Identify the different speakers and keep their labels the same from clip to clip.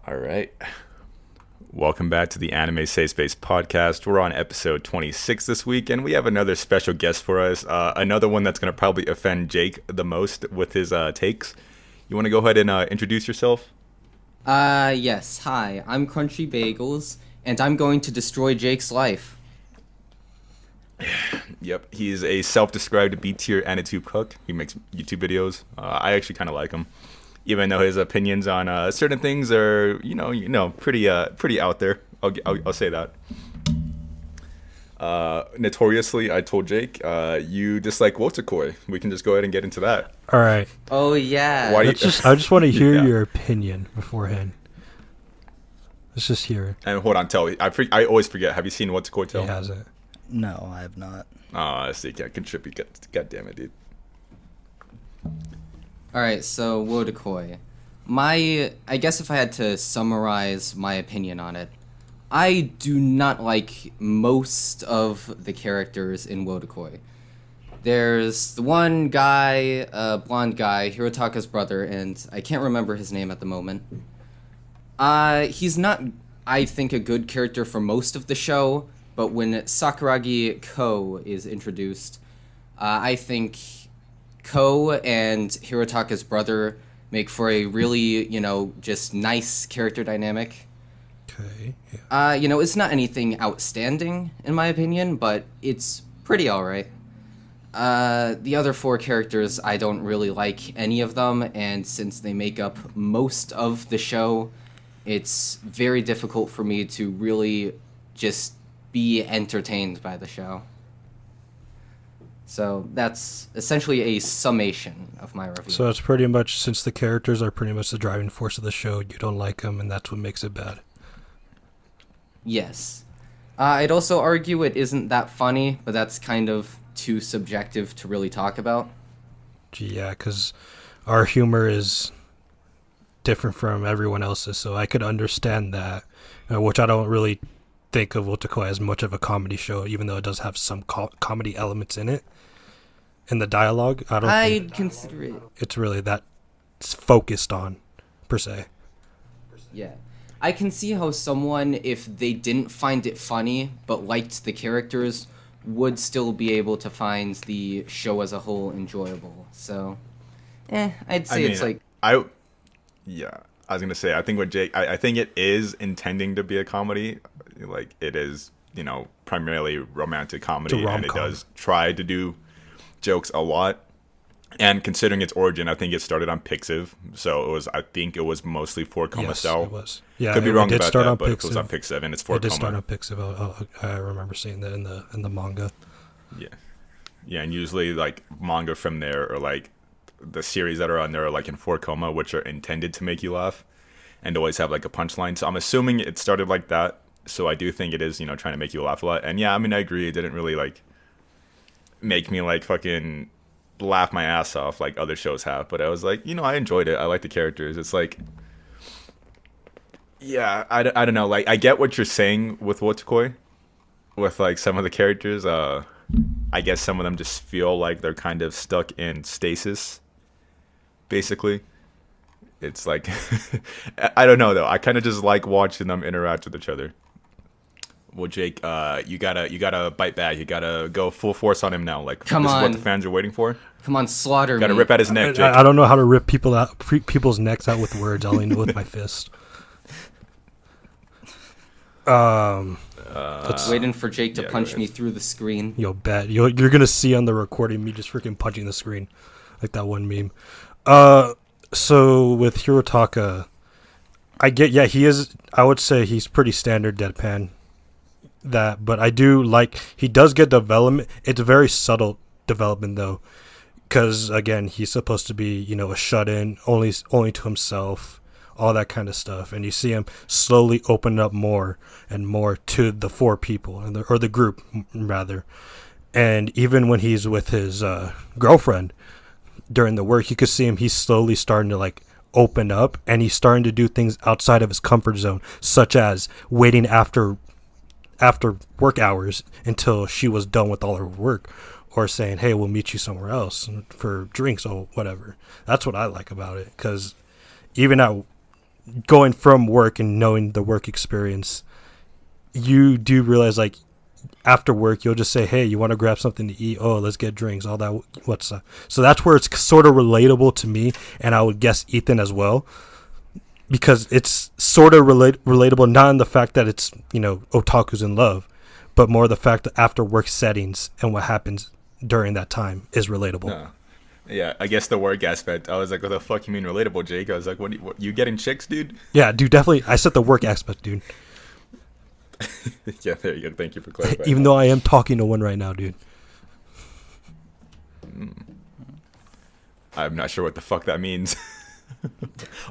Speaker 1: All right. Welcome back to the Anime Safe Space podcast. We're on episode 26 this week, and we have another special guest for us. Another one that's going to probably offend Jake the most with his takes. You want to go ahead and introduce yourself?
Speaker 2: Yes. Hi, I'm Crunchybagels, and I'm going to destroy Jake's life.
Speaker 1: Yep, he's a self-described B-tier Anitube cook. He makes YouTube videos. I actually kind of like him, even though his opinions on certain things are, pretty out there. I'll say that. Notoriously, I told Jake, you dislike Wotakoi. We can just go ahead and get into that.
Speaker 3: All right.
Speaker 2: Oh yeah.
Speaker 3: I just want to hear your opinion beforehand. Let's just hear it.
Speaker 1: And hold on, I always forget. Have you seen Wotakoi Tell?
Speaker 3: He hasn't.
Speaker 4: No, I have not.
Speaker 1: I see. Can't contribute. God damn it, dude.
Speaker 2: All right. So Wotakoi, I guess if I had to summarize my opinion on it, I do not like most of the characters in Wotakoi. There's the one guy, blonde guy, Hirotaka's brother, and I can't remember his name at the moment. He's not, I think, a good character for most of the show, but when Sakuragi Ko is introduced, I think Ko and Hirotaka's brother make for a really, just nice character dynamic.
Speaker 3: Okay. Yeah.
Speaker 2: It's not anything outstanding, in my opinion, but it's pretty alright. The other four characters, I don't really like any of them, and since they make up most of the show, it's very difficult for me to really just be entertained by the show. So that's essentially a summation of my review.
Speaker 3: So it's pretty much, since the characters are pretty much the driving force of the show, you don't like them, and that's what makes it bad.
Speaker 2: Yes. I'd also argue it isn't that funny, but that's kind of too subjective to really talk about.
Speaker 3: Yeah, because our humor is different from everyone else's, so I could understand that, which I don't really think of Wotakoi as much of a comedy show, even though it does have some comedy elements in it. In the dialogue,
Speaker 2: I'd consider it.
Speaker 3: It's really that focused on, per se.
Speaker 2: Yeah. I can see how someone, if they didn't find it funny but liked the characters, would still be able to find the show as a whole enjoyable. So, I'd say it's like...
Speaker 1: I was going to say, I think with Jake, I think it is intending to be a comedy. Like, it is, primarily romantic comedy, and it does try to do jokes a lot. And considering its origin, I think it started on Pixiv, so I think it was mostly for Coma style.
Speaker 3: It was. Yeah,
Speaker 1: could be wrong about that, but
Speaker 3: Pixiv.
Speaker 1: it was on Pixiv, and it's for Coma.
Speaker 3: It did start on Pixiv. I remember seeing that in the manga.
Speaker 1: Yeah, and usually like manga from there, or like the series that are on there are like in 4 Coma, which are intended to make you laugh, and always have like a punchline. So I'm assuming it started like that. So I do think it is, trying to make you laugh a lot. And yeah, I mean, I agree. It didn't really like make me like fucking laugh my ass off like other shows have, but I was like, I enjoyed it. I like the characters. It's like, yeah, I don't know. Like, I get what you're saying with Wotakoi, with like some of the characters. I guess some of them just feel like they're kind of stuck in stasis, basically. It's like, I don't know though. I kind of just like watching them interact with each other. Well, Jake, you gotta bite back. You gotta go full force on him now. Like,
Speaker 2: Come
Speaker 1: this
Speaker 2: on.
Speaker 1: is what the fans are waiting for.
Speaker 2: Come on, slaughter me.
Speaker 1: Gotta rip at his neck, Jake.
Speaker 3: I don't know how to rip people's necks out with words. I only know with my fist.
Speaker 2: Waiting for Jake to punch me through the screen.
Speaker 3: You'll bet. You're gonna see on the recording me just freaking punching the screen, like that one meme. So with Hirotaka, I get, he is. I would say he's pretty standard deadpan. But I do like, he does get development. It's a very subtle development though, because again, he's supposed to be, a shut-in, only to himself, all that kind of stuff, and you see him slowly open up more and more to the 4 people, or the group rather. And even when he's with his girlfriend during the work, you could see him. He's slowly starting to like open up, and he's starting to do things outside of his comfort zone, such as waiting after work hours until she was done with all her work, or saying, hey, we'll meet you somewhere else for drinks or whatever. That's what I like about it, because even at going from work and knowing the work experience, you do realize like after work you'll just say, hey, you want to grab something to eat? Oh, let's get drinks, all that. What's up? So that's where it's sort of relatable to me, and I would guess Ethan as well, because it's sort of relatable, not in the fact that it's, you know, otakus in love, but more the fact that after work settings and what happens during that time is relatable.
Speaker 1: No. Yeah, I guess the work aspect. I was like, what the fuck you mean relatable, Jake? I was like, what you getting chicks, dude?
Speaker 3: Yeah, dude, definitely. I said the work aspect, dude.
Speaker 1: Yeah, there you go. Thank you for clarifying.
Speaker 3: Even though I am talking to one right now, dude.
Speaker 1: I'm not sure what the fuck that means.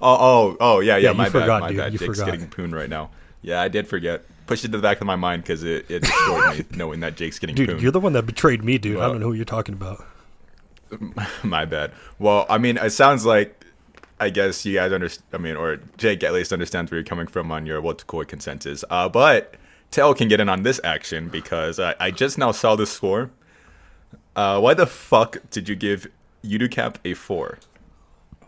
Speaker 1: Yeah,
Speaker 3: Yeah,
Speaker 1: my
Speaker 3: you forgot,
Speaker 1: bad, my
Speaker 3: dude.
Speaker 1: bad.
Speaker 3: You
Speaker 1: Jake's
Speaker 3: forgot.
Speaker 1: getting pooned right now. Yeah, I did forget. Pushed it to the back of my mind because it destroyed me knowing that Jake's getting
Speaker 3: Dude,
Speaker 1: pooned.
Speaker 3: you're the one that betrayed me, dude. I
Speaker 1: Well-
Speaker 3: don't know who you're talking about.
Speaker 1: My bad. Well, I mean, it sounds like, I guess you guys understand. I mean, or Jake at least understands where you're coming from on your what to call consensus. But Tail can get in on this action because I just now saw the score. Why the fuck did you give Uducamp a 4?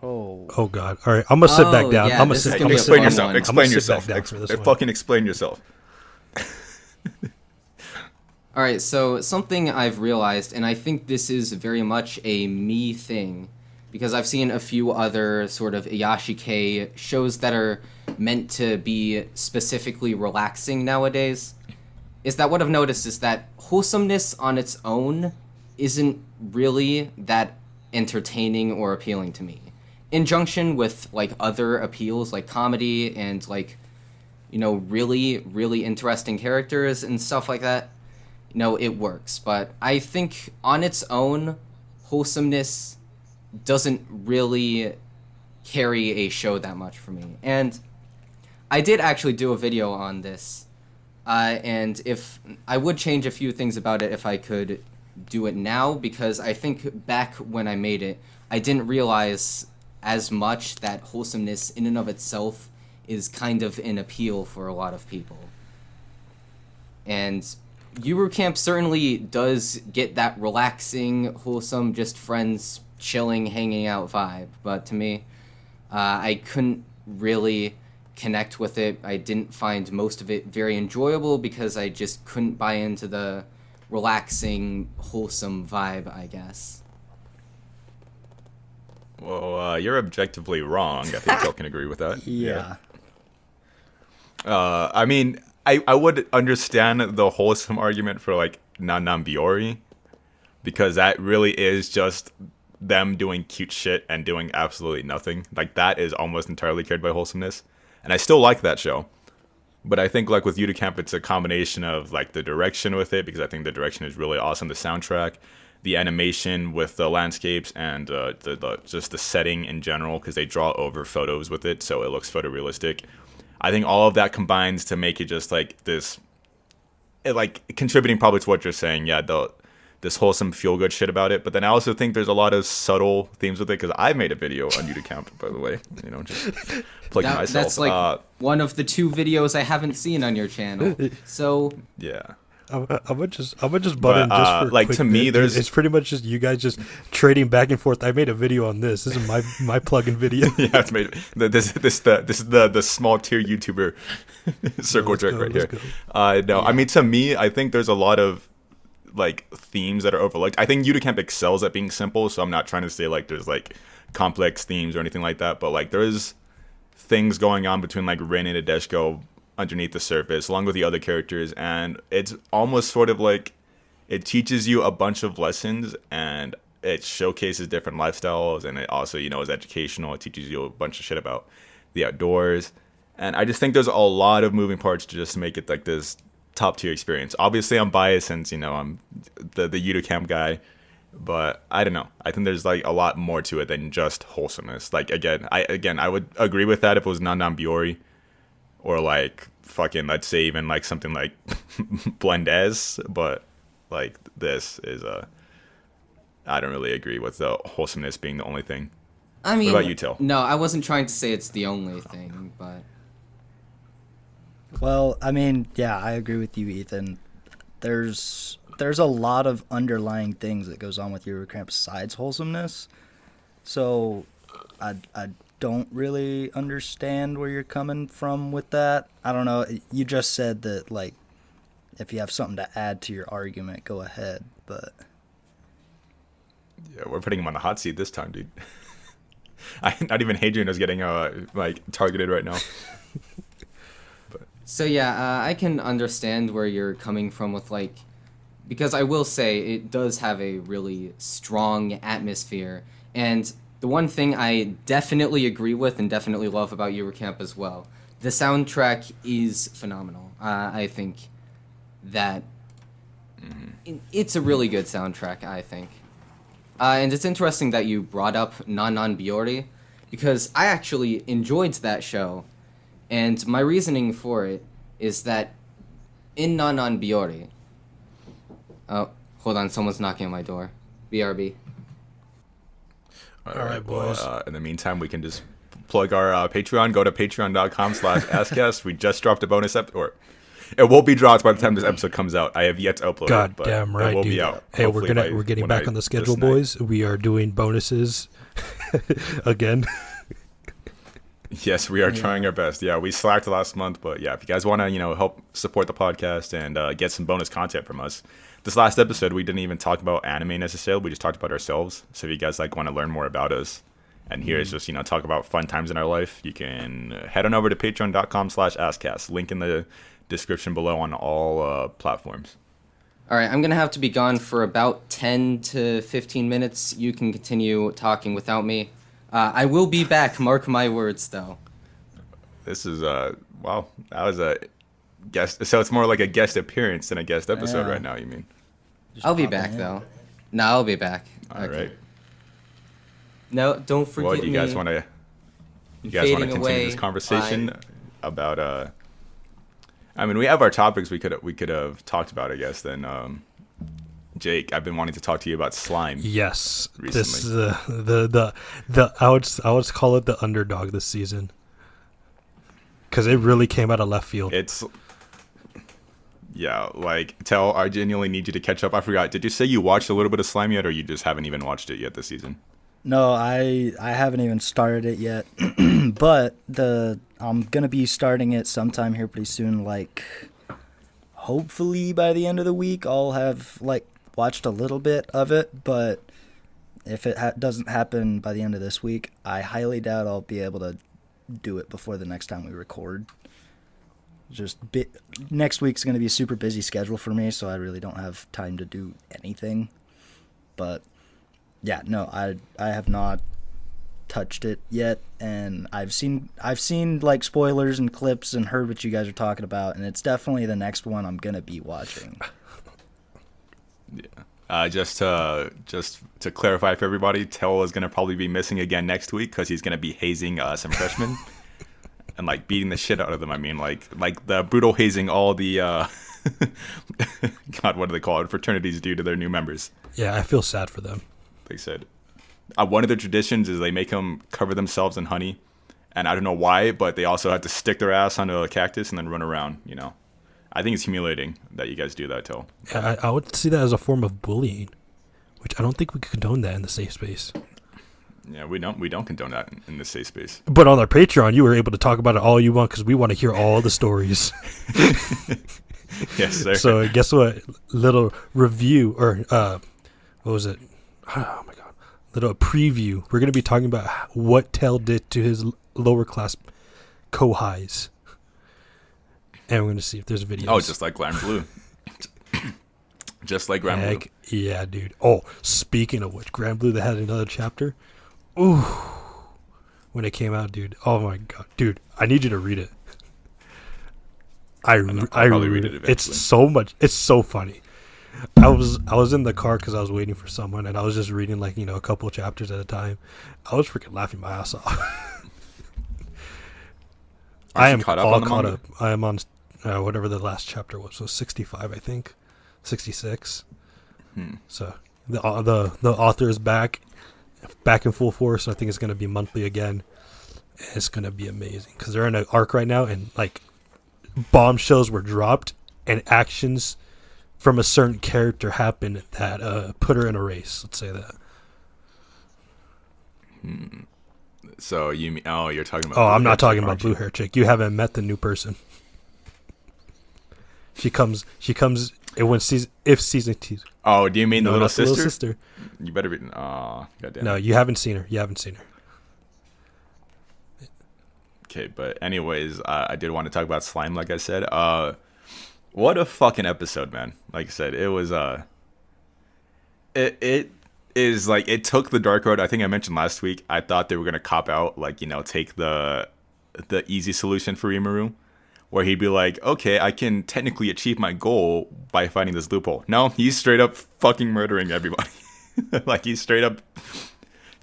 Speaker 3: Oh God! All right, I'm gonna sit back down.
Speaker 2: yeah,
Speaker 3: I'm gonna
Speaker 2: this is
Speaker 3: sit.
Speaker 2: gonna
Speaker 3: I'm
Speaker 2: be
Speaker 3: gonna
Speaker 2: a
Speaker 3: sit
Speaker 2: fun
Speaker 3: back
Speaker 1: Explain yourself.
Speaker 2: one.
Speaker 3: I'm
Speaker 1: Explain
Speaker 3: gonna sit
Speaker 1: yourself.
Speaker 3: back down for this one.
Speaker 1: Fucking explain yourself.
Speaker 2: All right, so something I've realized, and I think this is very much a me thing, because I've seen a few other sort of Iyashikei shows that are meant to be specifically relaxing nowadays, is that what I've noticed is that wholesomeness on its own isn't really that entertaining or appealing to me. In junction with, like, other appeals, like comedy and, like, you know, really, really interesting characters and stuff like that, no, it works. But I think on its own, wholesomeness doesn't really carry a show that much for me. And I did actually do a video on this, and if I would change a few things about it if I could do it now, because I think back when I made it, I didn't realize as much that wholesomeness in and of itself is kind of an appeal for a lot of people. And Yuru Camp certainly does get that relaxing, wholesome, just friends chilling, hanging out vibe. But to me, I couldn't really connect with it. I didn't find most of it very enjoyable because I just couldn't buy into the relaxing, wholesome vibe, I guess.
Speaker 1: Well, you're objectively wrong. I think Tail can agree with that.
Speaker 4: Yeah.
Speaker 1: I mean, I would understand the wholesome argument for like Nanam Biori, because that really is just them doing cute shit and doing absolutely nothing. Like that is almost entirely carried by wholesomeness, and I still like that show. But I think like with Uducamp, it's a combination of like the direction with it, because I think the direction is really awesome. The soundtrack, the animation with the landscapes, and the just the setting in general, because they draw over photos with it, so it looks photorealistic. I think all of that combines to make it just like this, like contributing probably to what you're saying. Yeah, this wholesome feel good shit about it. But then I also think there's a lot of subtle themes with it, because I made a video on Uducamp, by the way. You know, just plugging myself.
Speaker 2: That's like one of the 2 videos I haven't seen on your channel. So
Speaker 1: yeah.
Speaker 3: I'm gonna just butt in just
Speaker 1: But,
Speaker 3: for a
Speaker 1: like,
Speaker 3: quick
Speaker 1: to me,
Speaker 3: bit.
Speaker 1: there's-
Speaker 3: It's pretty much just you guys just trading back and forth. I made a video on this. This is my plug-in video.
Speaker 1: Yeah, it's made. This is the small tier YouTuber circle
Speaker 3: Let's
Speaker 1: jerk
Speaker 3: go,
Speaker 1: right
Speaker 3: let's
Speaker 1: here.
Speaker 3: go.
Speaker 1: No, I mean, to me, I think there's a lot of like themes that are overlooked. I think Uducamp excels at being simple, so I'm not trying to say like there's like complex themes or anything like that, but like there's things going on between like Rin and Adeshko underneath the surface, along with the other characters, and it's almost sort of like it teaches you a bunch of lessons, and it showcases different lifestyles, and it also, you know, is educational. It teaches you a bunch of shit about the outdoors, and I just think there's a lot of moving parts to just make it like this top tier experience. Obviously, I'm biased since, you know, I'm the Uducamp guy, but I don't know. I think there's like a lot more to it than just wholesomeness. Like I would agree with that if it was Nanam Biori, or like fucking, let's say even like something like Blendez, but like this is I don't really agree with the wholesomeness being the only thing.
Speaker 2: I mean,
Speaker 1: about you, Till?
Speaker 2: No, I wasn't trying to say it's the only thing, but
Speaker 4: Well, I mean, yeah, I agree with you, Ethan. There's a lot of underlying things that goes on with Eurocamp besides wholesomeness. So, I don't really understand where you're coming from with that. I don't know. You just said that, like, if you have something to add to your argument, go ahead. But
Speaker 1: Yeah, we're putting him on the hot seat this time, dude. Not even Hadrian is getting like targeted right now.
Speaker 2: So yeah, I can understand where you're coming from with like, because I will say it does have a really strong atmosphere, and the one thing I definitely agree with and definitely love about Eurocamp as well, the soundtrack is phenomenal. I think that it's a really good soundtrack, I think. And it's interesting that you brought up Non Non Biori, because I actually enjoyed that show. And my reasoning for it is that in Non Non Biori... Oh, hold on, someone's knocking on my door. BRB.
Speaker 1: All
Speaker 3: right, boys.
Speaker 1: Well, in the meantime, we can just plug our Patreon. Go to patreon.com/AskCast. We just dropped a bonus episode, or it will be dropped by the time this episode comes out. I have yet to upload
Speaker 3: God
Speaker 1: it, but
Speaker 3: damn right,
Speaker 1: it will
Speaker 3: dude.
Speaker 1: be out.
Speaker 3: Hey,
Speaker 1: hopefully
Speaker 3: we're getting
Speaker 1: when
Speaker 3: back on the schedule, boys. We are doing bonuses again.
Speaker 1: Yes, we are trying our best. Yeah, we slacked last month, but yeah, if you guys want to, help support the podcast and get some bonus content from us. This last episode, we didn't even talk about anime necessarily. We just talked about ourselves. So if you guys want to learn more about us and hear us just, talk about fun times in our life, you can head on over to patreon.com/AskCast. Link in the description below on all platforms.
Speaker 2: All right, I'm going to have to be gone for about 10 to 15 minutes. You can continue talking without me. I will be back, mark my words, though.
Speaker 1: This is, wow, that was a guest. So it's more like a guest appearance than a guest episode right now, you mean?
Speaker 2: I'll be back, though. No, I'll be back.
Speaker 1: All right.
Speaker 2: No, don't forget
Speaker 1: Well, do you guys
Speaker 2: me.
Speaker 1: want to
Speaker 2: Fading
Speaker 1: continue
Speaker 2: away.
Speaker 1: this conversation
Speaker 2: Bye.
Speaker 1: about I mean, we have our topics we could have talked about, I guess. Then Jake, I've been wanting to talk to you about slime.
Speaker 3: Yes,
Speaker 1: Recently.
Speaker 3: this is the I would call it the underdog this season, because it really came out of left field.
Speaker 1: It's Tell, I genuinely need you to catch up. I forgot. Did you say you watched a little bit of slime yet, or you just haven't even watched it yet this season?
Speaker 4: no, I haven't even started it yet. But I'm gonna be starting it sometime here pretty soon. Like, hopefully by the end of the week, I'll have watched a little bit of it. But if it doesn't happen by the end of this week, I highly doubt I'll be able to do it before the next time we record. Next week's going to be a super busy schedule for me, so I really don't have time to do anything. But yeah, no, I have not touched it yet, and I've seen like spoilers and clips and heard what you guys are talking about, and it's definitely the next one I'm going to be watching.
Speaker 1: Yeah. Just to clarify for everybody, Tell is going to probably be missing again next week because he's going to be hazing some freshmen and beating the shit out of them. I mean, like the brutal hazing all the God, what do they call it? Fraternities do to their new members.
Speaker 3: Yeah, I feel sad for them.
Speaker 1: They said one of the traditions is they make them cover themselves in honey, and I don't know why, but they also have to stick their ass onto a cactus and then run around. I think it's humiliating that you guys do that, Tell.
Speaker 3: Yeah, I would see that as a form of bullying, which I don't think we could condone that in the safe space.
Speaker 1: Yeah, we don't condone that in the safe space.
Speaker 3: But on our Patreon, you were able to talk about it all you want because we want to hear all the stories.
Speaker 1: Yes, sir.
Speaker 3: So guess what? Little review, or what was it? Oh my god! Little preview. We're gonna be talking about what Tell did to his lower class co-highs, and we're gonna see if there's videos.
Speaker 1: Oh, just like Glam Blue. Just like Grand Blue.
Speaker 3: Heck, yeah, dude. Oh, speaking of which, Grand Blue, they had another chapter. Ooh, when it came out, dude. Oh my god, dude. I need you to read it. I
Speaker 1: probably read it eventually.
Speaker 3: It's so much. It's so funny. I was in the car because I was waiting for someone, and I was just reading a couple of chapters at a time. I was freaking laughing my ass off. I am all caught up. I am on whatever the last chapter was. So 65, I think, 66. So the author is back in full force. So I think it's going to be monthly again. It's going to be amazing because they're in an arc right now, and bombshells were dropped, and actions from a certain character happened that put her in a race. Let's say that.
Speaker 1: So you mean? Oh, you're talking about.
Speaker 3: Oh,
Speaker 1: blue
Speaker 3: I'm
Speaker 1: hair
Speaker 3: not talking
Speaker 1: chick,
Speaker 3: about
Speaker 1: aren't
Speaker 3: blue
Speaker 1: you?
Speaker 3: hair chick. You haven't met the new person. She comes. It when season if season two.
Speaker 1: Oh, do you mean the
Speaker 3: No,
Speaker 1: little
Speaker 3: not the
Speaker 1: sister?
Speaker 3: little sister.
Speaker 1: You better be. Oh, goddamn.
Speaker 3: No, you haven't seen her. You haven't seen her.
Speaker 1: Okay, but anyways, I did want to talk about slime. Like I said, what a fucking episode, man. Like I said, it was it is like it took the dark road. I think I mentioned last week. I thought they were gonna cop out, like take the easy solution for Rimuru, where he'd be like, okay, I can technically achieve my goal by finding this loophole. No, he's straight up fucking murdering everybody. Like he's straight up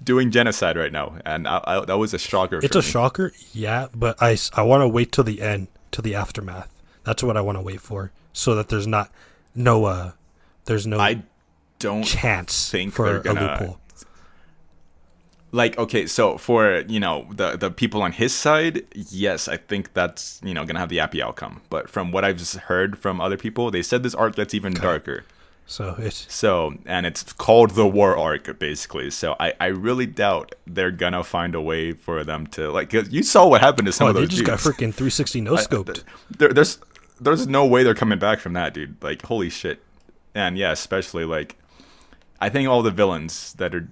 Speaker 1: doing genocide right now, and I that was a shocker.
Speaker 3: It's
Speaker 1: for
Speaker 3: a
Speaker 1: me.
Speaker 3: shocker, yeah, but I want to wait till the end, till the aftermath. That's what I want to wait for, so that there's no
Speaker 1: I don't
Speaker 3: chance
Speaker 1: think
Speaker 3: for
Speaker 1: they're
Speaker 3: a
Speaker 1: gonna
Speaker 3: loophole.
Speaker 1: like. Okay, so for the people on his side, yes, I think that's gonna have the happy outcome. But from what I've just heard from other people, they said this arc gets even darker.
Speaker 3: So it's
Speaker 1: And it's called the war arc, basically. So I really doubt they're gonna find a way for them to 'cause you saw what happened to some of
Speaker 3: they
Speaker 1: those
Speaker 3: just got
Speaker 1: dudes.
Speaker 3: freaking 360 no scoped.
Speaker 1: There's no way they're coming back from that, dude. Like, holy shit. And yeah, especially I think all the villains that are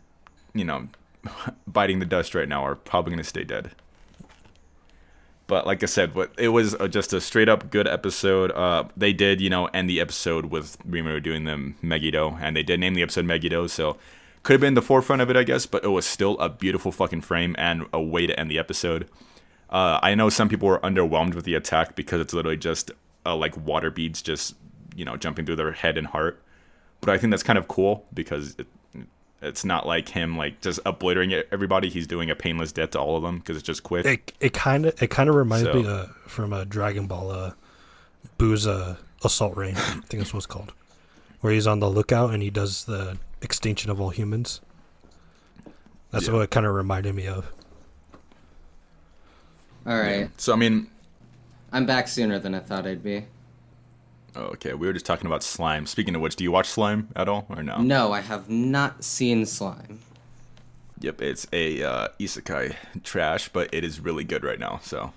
Speaker 1: biting the dust right now are probably gonna stay dead. But like I said, it was just a straight up good episode. They did, end the episode with Rimuru doing the Megiddo, and they did name the episode Megiddo, so could have been the forefront of it, I guess, but it was still a beautiful fucking frame and a way to end the episode. I know some people were underwhelmed with the attack because it's literally just water beads just jumping through their head and heart, but I think that's kind of cool because it's not like him just obliterating everybody. He's doing a painless death to all of them because it's just quick.
Speaker 3: It kind of reminds me from a Dragon Ball Boo's Assault Rain. I think that's what it's called, where he's on the lookout and he does the extinction of all humans. That's what it kind of reminded me of.
Speaker 2: All right.
Speaker 1: So I mean,
Speaker 2: I'm back sooner than I thought I'd be.
Speaker 1: okay, we were just talking about slime. Speaking of which, do you watch Slime at all or no?
Speaker 2: No, I have not seen Slime.
Speaker 1: Yep, it's a isekai trash, but it is really good right now. So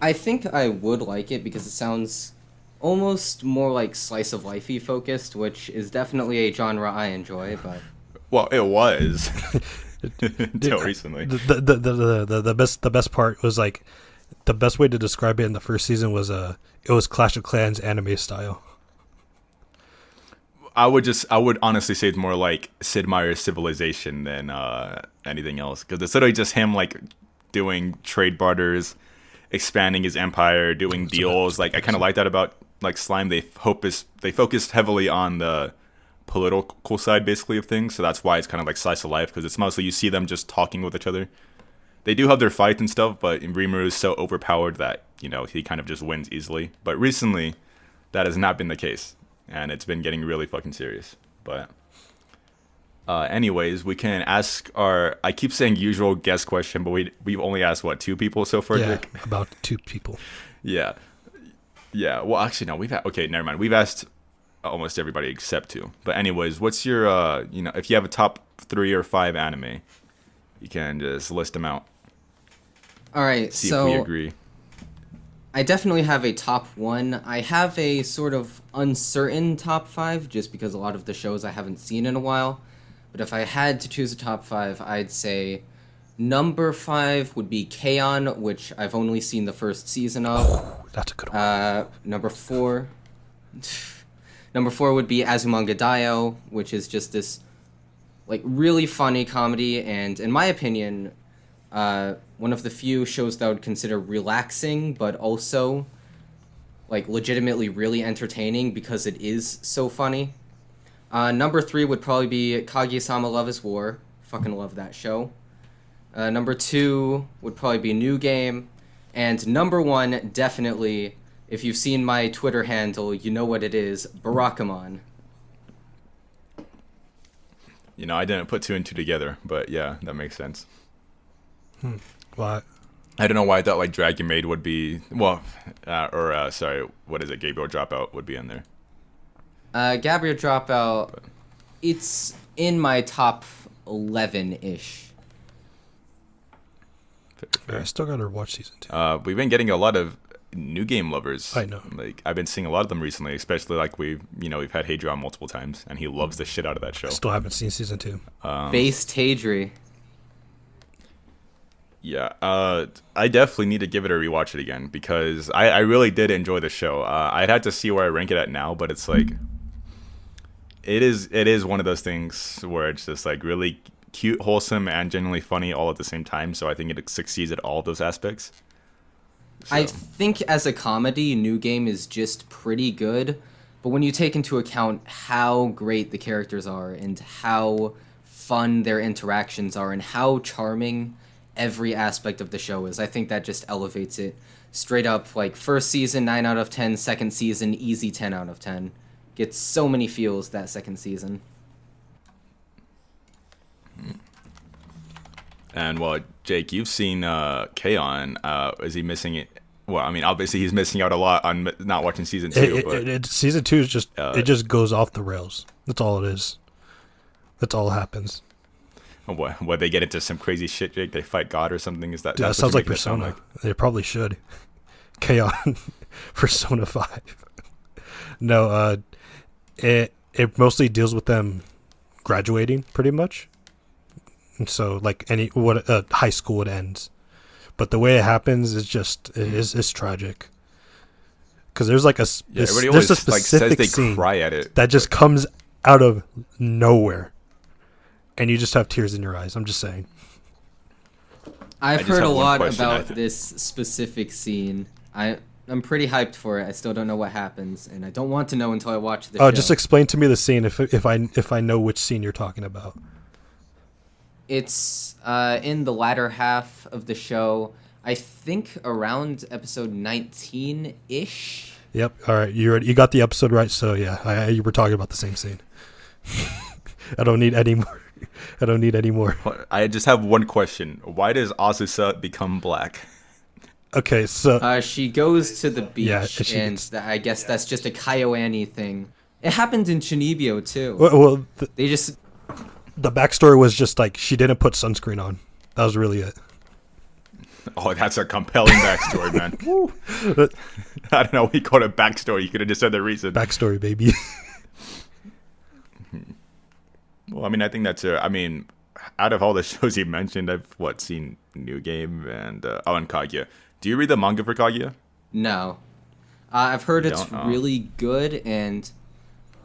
Speaker 2: I think I would like it because it sounds almost more like slice of lifey focused, which is definitely a genre I enjoy. But
Speaker 1: well, it was until recently.
Speaker 3: The best part was the best way to describe it in the first season was it was Clash of Clans anime style.
Speaker 1: I would honestly say it's more like Sid Meier's Civilization than anything else, because it's literally just him doing trade barters, expanding his empire, doing deals. I kind of like that about Slime. They focused heavily on the political side basically of things, so that's why it's kind of like slice of life, because it's mostly you see them just talking with each other. They do have their fights and stuff, but Rimuru is so overpowered that he kind of just wins easily. But recently, that has not been the case, and it's been getting really fucking serious. But anyways, we can ask our, I keep saying usual guest question, but we've only asked two people so far,
Speaker 3: Yeah,
Speaker 1: Dick?
Speaker 3: about 2 people.
Speaker 1: Yeah. Well, actually, no. Okay, never mind. We've asked almost everybody except 2. But anyways, what's your if you have a top 3 or 5 anime, you can just list them out.
Speaker 2: all right,
Speaker 1: See
Speaker 2: so
Speaker 1: if we agree.
Speaker 2: I definitely have a top 1. I have a sort of uncertain top 5 just because a lot of the shows I haven't seen in a while. But if I had to choose a top 5, I'd say number 5 would be K-On!, which I've only seen the first season of.
Speaker 3: Oh, that's a good one.
Speaker 2: Number 4 would be Azumanga Daioh, which is just this really funny comedy, and in my opinion, one of the few shows that I would consider relaxing, but also legitimately really entertaining because it is so funny. Number 3 would probably be Kaguya-sama Love is War. Fucking love that show. Number 2 would probably be New Game. And number 1, definitely, if you've seen my Twitter handle, you know what it is, Barakamon.
Speaker 1: I didn't put 2 and 2 together, but yeah, that makes sense.
Speaker 3: Well,
Speaker 1: I don't know why I thought Dragon Maid would be, sorry, what is it? Gabriel Dropout would be in there.
Speaker 2: Gabriel Dropout, it's in my top 11-ish.
Speaker 3: Yeah, I still gotta watch season 2.
Speaker 1: We've been getting a lot of new game lovers.
Speaker 3: I know.
Speaker 1: Like I've been seeing a lot of them recently, especially like we've had Hadri on multiple times, and he loves the shit out of that show.
Speaker 3: I still haven't seen season 2.
Speaker 2: Based Hadri.
Speaker 1: Yeah, I definitely need to give it a rewatch it again because I really did enjoy the show. I'd have to see where I rank it at now, but it's like it is one of those things where it's just like really cute, wholesome, and genuinely funny all at the same time. So I think it succeeds at all of those aspects. So.
Speaker 2: I think as a comedy, New Game is just pretty good, but when you take into account how great the characters are and how fun their interactions are and how charming every aspect of the show is, I think that just elevates it straight up. Like first season 9 out of 10, second season easy 10 out of 10. Gets so many feels that second season.
Speaker 1: And well, Jake, you've seen K-On! Is he missing it? Well, I mean, obviously he's missing out a lot on not watching season 2. But
Speaker 3: season 2 is just it just goes off the rails. That's all it is. That's all that happens.
Speaker 1: What they get into some crazy shit, Jake? They fight God or something? Is that?
Speaker 3: Dude, that sounds like Persona. Like? They probably should. K-On! Persona 5. No, it mostly deals with them graduating, pretty much. And so, like high school it ends, but the way it happens is just is tragic. Because there's like there's a specific scene
Speaker 1: cry at it,
Speaker 3: that just comes out of nowhere, and you just have tears in your eyes. I'm just saying.
Speaker 2: I've heard a lot about this specific scene. I'm pretty hyped for it. I still don't know what happens, and I don't want to know until I watch the show.
Speaker 3: Oh, just explain to me the scene if I know which scene you're talking about.
Speaker 2: It's in the latter half of the show. I think around episode 19-ish.
Speaker 3: Yep. All right. You got the episode right. So yeah, you were talking about the same scene. I don't need any more. I don't need any more.
Speaker 1: I just have one question. Why does Azusa become black?
Speaker 3: Okay, so
Speaker 2: she goes to the beach, and I guess that's just a Kyoani thing. It happened in Chunibyo too.
Speaker 3: Well,
Speaker 2: they just.
Speaker 3: The backstory was just like she didn't put sunscreen on. That was really it.
Speaker 1: Oh, that's a compelling backstory, man. I don't know. We called it backstory. You could have just said the reason.
Speaker 3: Backstory, baby.
Speaker 1: Well, I mean, I think that's it. I mean, out of all the shows you mentioned, I've seen New Game and and Kaguya. Do you read the manga for Kaguya?
Speaker 2: No. I've heard it's really good, and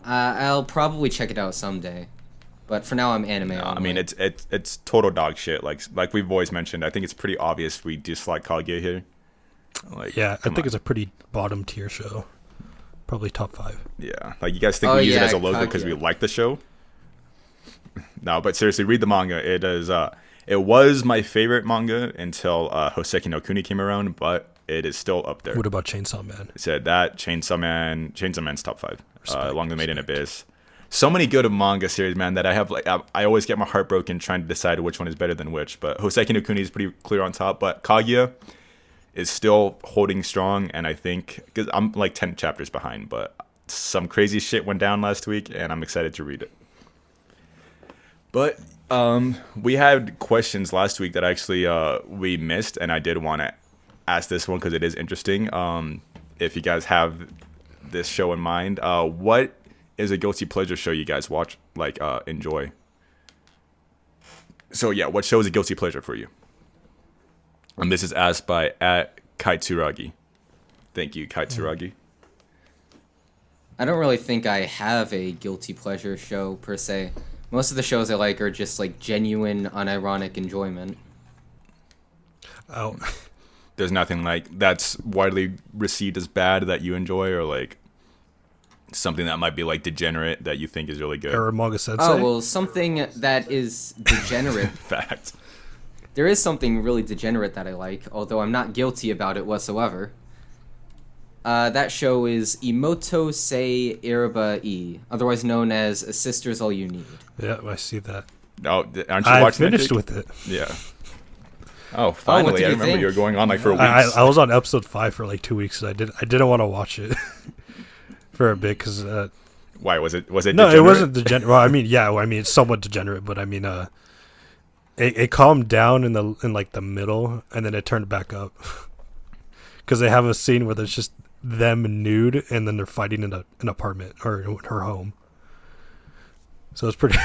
Speaker 2: I'll probably check it out someday. But for now, I'm anime only.
Speaker 1: I mean, it's total dog shit. Like we've always mentioned, I think it's pretty obvious we dislike Kaguya here.
Speaker 3: Yeah, I think it's a pretty bottom tier show. Probably top 5.
Speaker 1: Yeah, like you guys think we use it as a logo because we like the show? No, but seriously, read the manga. It is. It was my favorite manga until Hoseki no Kuni came around, but it is still up there.
Speaker 3: What about Chainsaw Man?
Speaker 1: I said that Chainsaw Man's top 5, along with Made in Abyss. So many good manga series, man, that I have I always get my heart broken trying to decide which one is better than which. But Hoseki no Kuni is pretty clear on top, but Kaguya is still holding strong, and I think because I'm like 10 chapters behind, but some crazy shit went down last week, and I'm excited to read it. But we had questions last week that actually we missed, and I did want to ask this one because it is interesting. If you guys have this show in mind, what is a guilty pleasure show you guys watch, enjoy? So yeah, what show is a guilty pleasure for you? And this is asked by @Kaitsuragi. Thank you, Kaitsuragi.
Speaker 2: I don't really think I have a guilty pleasure show per se. Most of the shows I like are just like genuine, unironic enjoyment.
Speaker 3: Oh,
Speaker 1: there's nothing like that's widely received as bad that you enjoy, or like something that might be like degenerate that you think is really good.
Speaker 3: Or manga sensei.
Speaker 2: Oh well, something that is degenerate.
Speaker 1: Fact.
Speaker 2: There is something really degenerate that I like, although I'm not guilty about it whatsoever. That show is Imoto Sei Iraba E, otherwise known as A Sister's All You Need.
Speaker 3: Yeah, I see that.
Speaker 1: Oh, aren't you watching it?
Speaker 3: I finished with it.
Speaker 1: Yeah. Oh, finally! I remember you were going on for weeks.
Speaker 3: I was on episode 5 for like 2 weeks. I didn't want to watch it for a bit because.
Speaker 1: Why was it? Was it?
Speaker 3: No,
Speaker 1: degenerate?
Speaker 3: it wasn't degenerate. Well, I mean, yeah, it's somewhat degenerate, but I mean, it calmed down in like the middle, and then it turned back up. Because they have a scene where there's just them nude, and then they're fighting in an apartment or in her home. So it's pretty.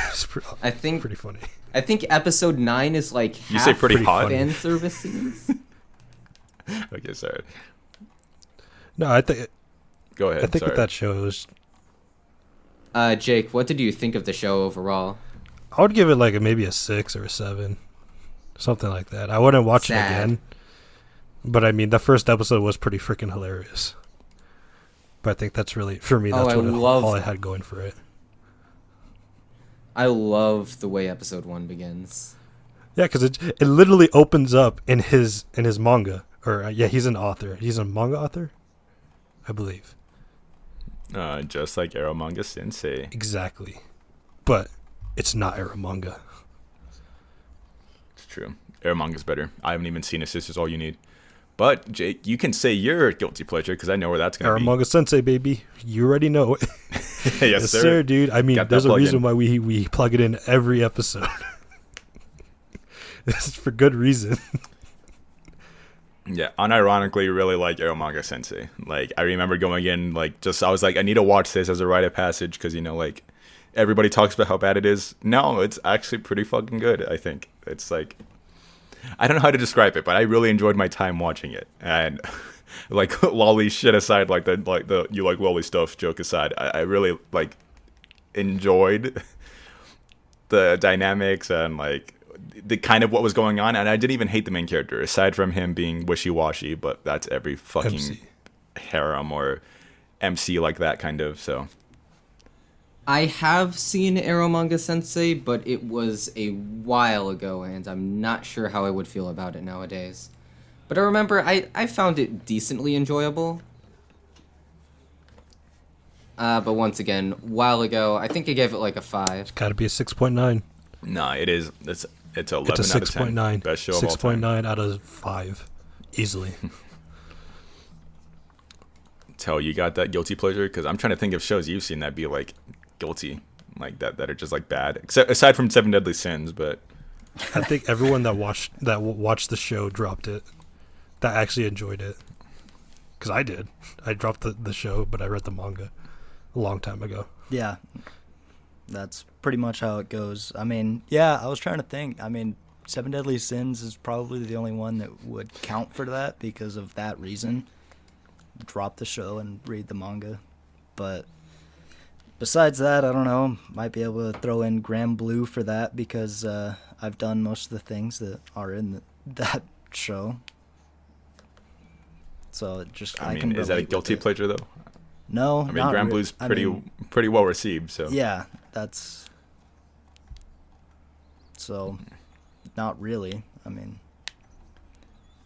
Speaker 2: I think
Speaker 3: pretty funny.
Speaker 2: I think episode 9 is like half
Speaker 1: You say pretty hot?
Speaker 2: fan service scenes.
Speaker 1: Okay, sorry.
Speaker 3: No, I think.
Speaker 1: Go ahead.
Speaker 3: I think
Speaker 1: sorry.
Speaker 3: with that show, it was.
Speaker 2: Jake, what did you think of the show overall?
Speaker 3: I would give it like maybe a 6 or a 7, something like that. I wouldn't watch it
Speaker 2: Sad.
Speaker 3: again, but I mean, the first episode was pretty freaking hilarious. But I think that's really for me. That's all I had going for it.
Speaker 2: I love the way episode 1 begins.
Speaker 3: Yeah, because it literally opens up in his manga, or he's an author. He's a manga author, I believe.
Speaker 1: Just like Arrow Manga Sensei.
Speaker 3: Exactly, but it's not Arrow manga.
Speaker 1: It's true. Arrow Manga's better. I haven't even seen it. Sisters All You Need. But Jake, you can say your guilty pleasure because I know where that's going
Speaker 3: Arrow
Speaker 1: to be.
Speaker 3: Manga Sensei, baby. You already know it.
Speaker 1: Yes,
Speaker 3: sir, dude. I mean,
Speaker 1: Got that
Speaker 3: there's a
Speaker 1: plug
Speaker 3: reason
Speaker 1: in.
Speaker 3: why we plug it in every episode. This is for good reason.
Speaker 1: Yeah, unironically, really like Arrow Manga Sensei. Like, I remember going in, like, I was like, I need to watch this as a rite of passage because, like, everybody talks about how bad it is. No, it's actually pretty fucking good, I think. It's like, I don't know how to describe it, but I really enjoyed my time watching it. And, like, lolly shit aside, like the you like lolly stuff joke aside, I really, like, enjoyed the dynamics and, like, the kind of what was going on, and I didn't even hate the main character aside from him being wishy-washy, but that's every fucking
Speaker 3: MC.
Speaker 1: harem or MC like that kind of. So
Speaker 2: I have seen Arrow Manga Sensei, but it was a while ago, and I'm not sure how I would feel about it nowadays. But I remember I found it decently enjoyable. But once again, a while ago, I think I gave it like a 5.
Speaker 3: Got to be a 6.9.
Speaker 1: nah, it's 11
Speaker 3: It's a
Speaker 1: out of 10.
Speaker 3: 6.9.
Speaker 1: Best show of all time.
Speaker 3: 6.9 out of 5, easily.
Speaker 1: Tell you got that guilty pleasure because I'm trying to think of shows you've seen that be like guilty like that are just like bad, except aside from Seven Deadly Sins. But
Speaker 3: I think everyone that watched the show dropped it. That actually enjoyed it. Because I did. I dropped the show, but I read the manga a long time ago.
Speaker 4: Yeah, that's pretty much how it goes. I mean, yeah, I was trying to think. I mean, Seven Deadly Sins is probably the only one that would count for that because of that reason. Drop the show and read the manga. But besides that, I don't know. Might be able to throw in Grand Blue for that because I've done most of the things that are in that show. So it just
Speaker 1: I
Speaker 4: can
Speaker 1: mean, is that a
Speaker 4: relate with
Speaker 1: guilty
Speaker 4: it.
Speaker 1: pleasure though?
Speaker 4: No,
Speaker 1: I mean,
Speaker 4: not
Speaker 1: Grand
Speaker 4: re-
Speaker 1: Blue's
Speaker 4: I
Speaker 1: pretty
Speaker 4: mean,
Speaker 1: pretty well received. So
Speaker 4: yeah, that's so not really. I mean,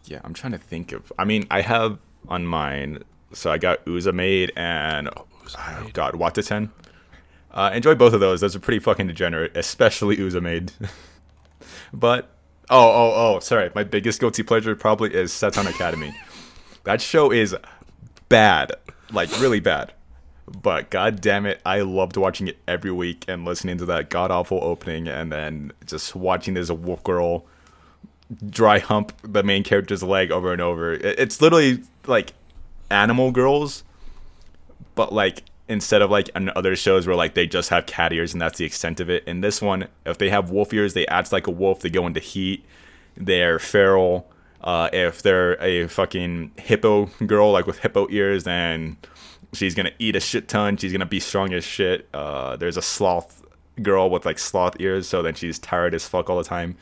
Speaker 1: yeah, I'm trying to think of. I mean, I have on mine. So I got Uzumade and oh god, Wataten. Enjoy both of those. Those are pretty fucking degenerate, especially Uzumade. But sorry, my biggest guilty pleasure probably is Seton Academy. That show is bad, like really bad. But god damn it, I loved watching it every week and listening to that god awful opening, and then just watching this wolf girl dry hump the main character's leg over and over. It's literally like Animal Girls, but like instead of like in other shows where like they just have cat ears and that's the extent of it. In this one, if they have wolf ears, they act like a wolf. They go into heat. They're feral. If they're a fucking hippo girl, like with hippo ears, then she's gonna eat a shit ton. She's gonna be strong as shit. There's a sloth girl with like sloth ears, so then she's tired as fuck all the time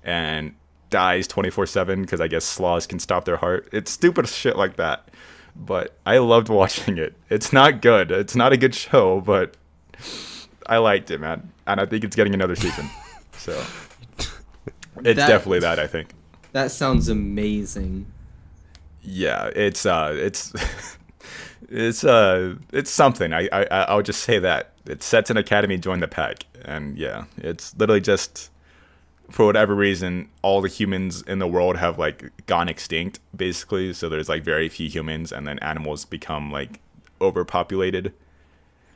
Speaker 1: and dies 24/7 because I guess sloths can stop their heart. It's stupid shit like that. But I loved watching it. It's not good. It's not a good show, but I liked it, man. And I think it's getting another season. So it's definitely that, I think.
Speaker 2: That sounds amazing.
Speaker 1: Yeah, it's it's something. I would just say that. It sets an academy join the pack. And yeah, it's literally just for whatever reason, all the humans in the world have like gone extinct, basically. So there's like very few humans, and then animals become like overpopulated.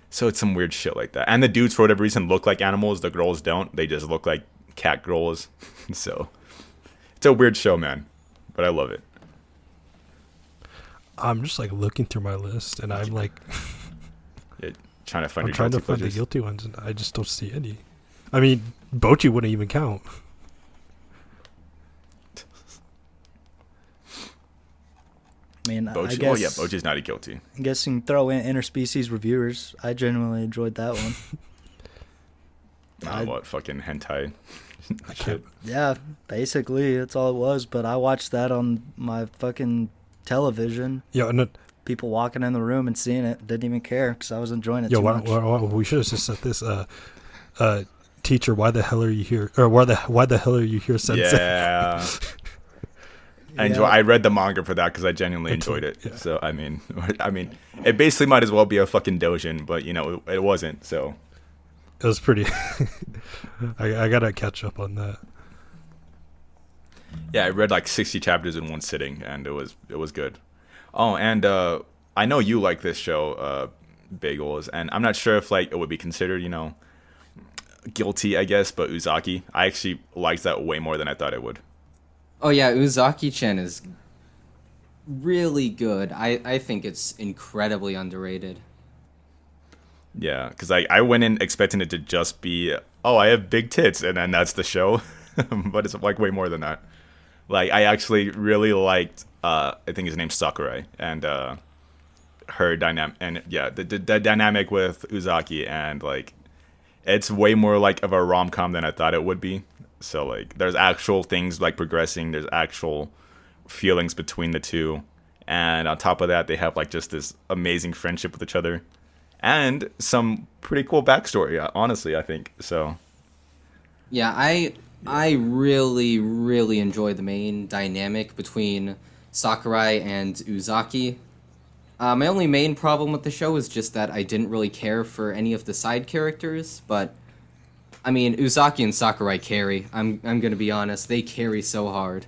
Speaker 1: So it's some weird shit like that. And the dudes, for whatever reason, look like animals. The girls don't. They just look like cat girls. So it's a weird show, man, but I love it.
Speaker 3: I'm just like looking through my list, and I'm like,
Speaker 1: Trying to find
Speaker 3: I'm
Speaker 1: your
Speaker 3: trying to
Speaker 1: guilty
Speaker 3: find the
Speaker 1: pleasures.
Speaker 3: guilty ones, and I just don't see any. I mean, Bochi wouldn't even count.
Speaker 4: I mean, I
Speaker 1: Bochi,
Speaker 4: guess.
Speaker 1: oh yeah, Bochi's not a guilty.
Speaker 4: I guess you can throw in interspecies reviewers. I genuinely enjoyed that one.
Speaker 1: What fucking hentai?
Speaker 3: I can't.
Speaker 4: Yeah, basically that's all it was. But I watched that on my fucking television.
Speaker 3: Yo, and then,
Speaker 4: People walking in the room and seeing it, didn't even care because I was enjoying it
Speaker 3: yo,
Speaker 4: too much.
Speaker 3: we should have just said this. Teacher, why the hell are you here? Or why the hell are you here, Sensei?
Speaker 1: Yeah.
Speaker 4: Yeah.
Speaker 1: I read the manga for that because I genuinely enjoyed it.
Speaker 3: Yeah.
Speaker 1: So I mean, it basically might as well be a fucking dojin, but it wasn't. So
Speaker 3: It was pretty. I gotta catch up on that.
Speaker 1: yeah, I read like 60 chapters in one sitting, and it was good. Oh, and I know you like this show, Bagels, and I'm not sure if like it would be considered, guilty, I guess, but Uzaki, I actually liked that way more than I thought it would.
Speaker 2: Oh yeah, Uzaki-chan is really good. I think it's incredibly underrated.
Speaker 1: Yeah, because I went in expecting it to just be, oh, I have big tits, and then that's the show. But it's like way more than that. Like, I actually really liked, I think his name's Sakurai, and her dynamic, and yeah, the dynamic with Uzaki, and like, it's way more like of a rom-com than I thought it would be. So like, there's actual things like progressing, there's actual feelings between the two, and on top of that, they have like just this amazing friendship with each other. And some pretty cool backstory, honestly, I think. So,
Speaker 2: Yeah, I really, really enjoy the main dynamic between Sakurai and Uzaki. My only main problem with the show is just that I didn't really care for any of the side characters, but I mean, Uzaki and Sakurai carry. I'm gonna be honest, they carry so hard.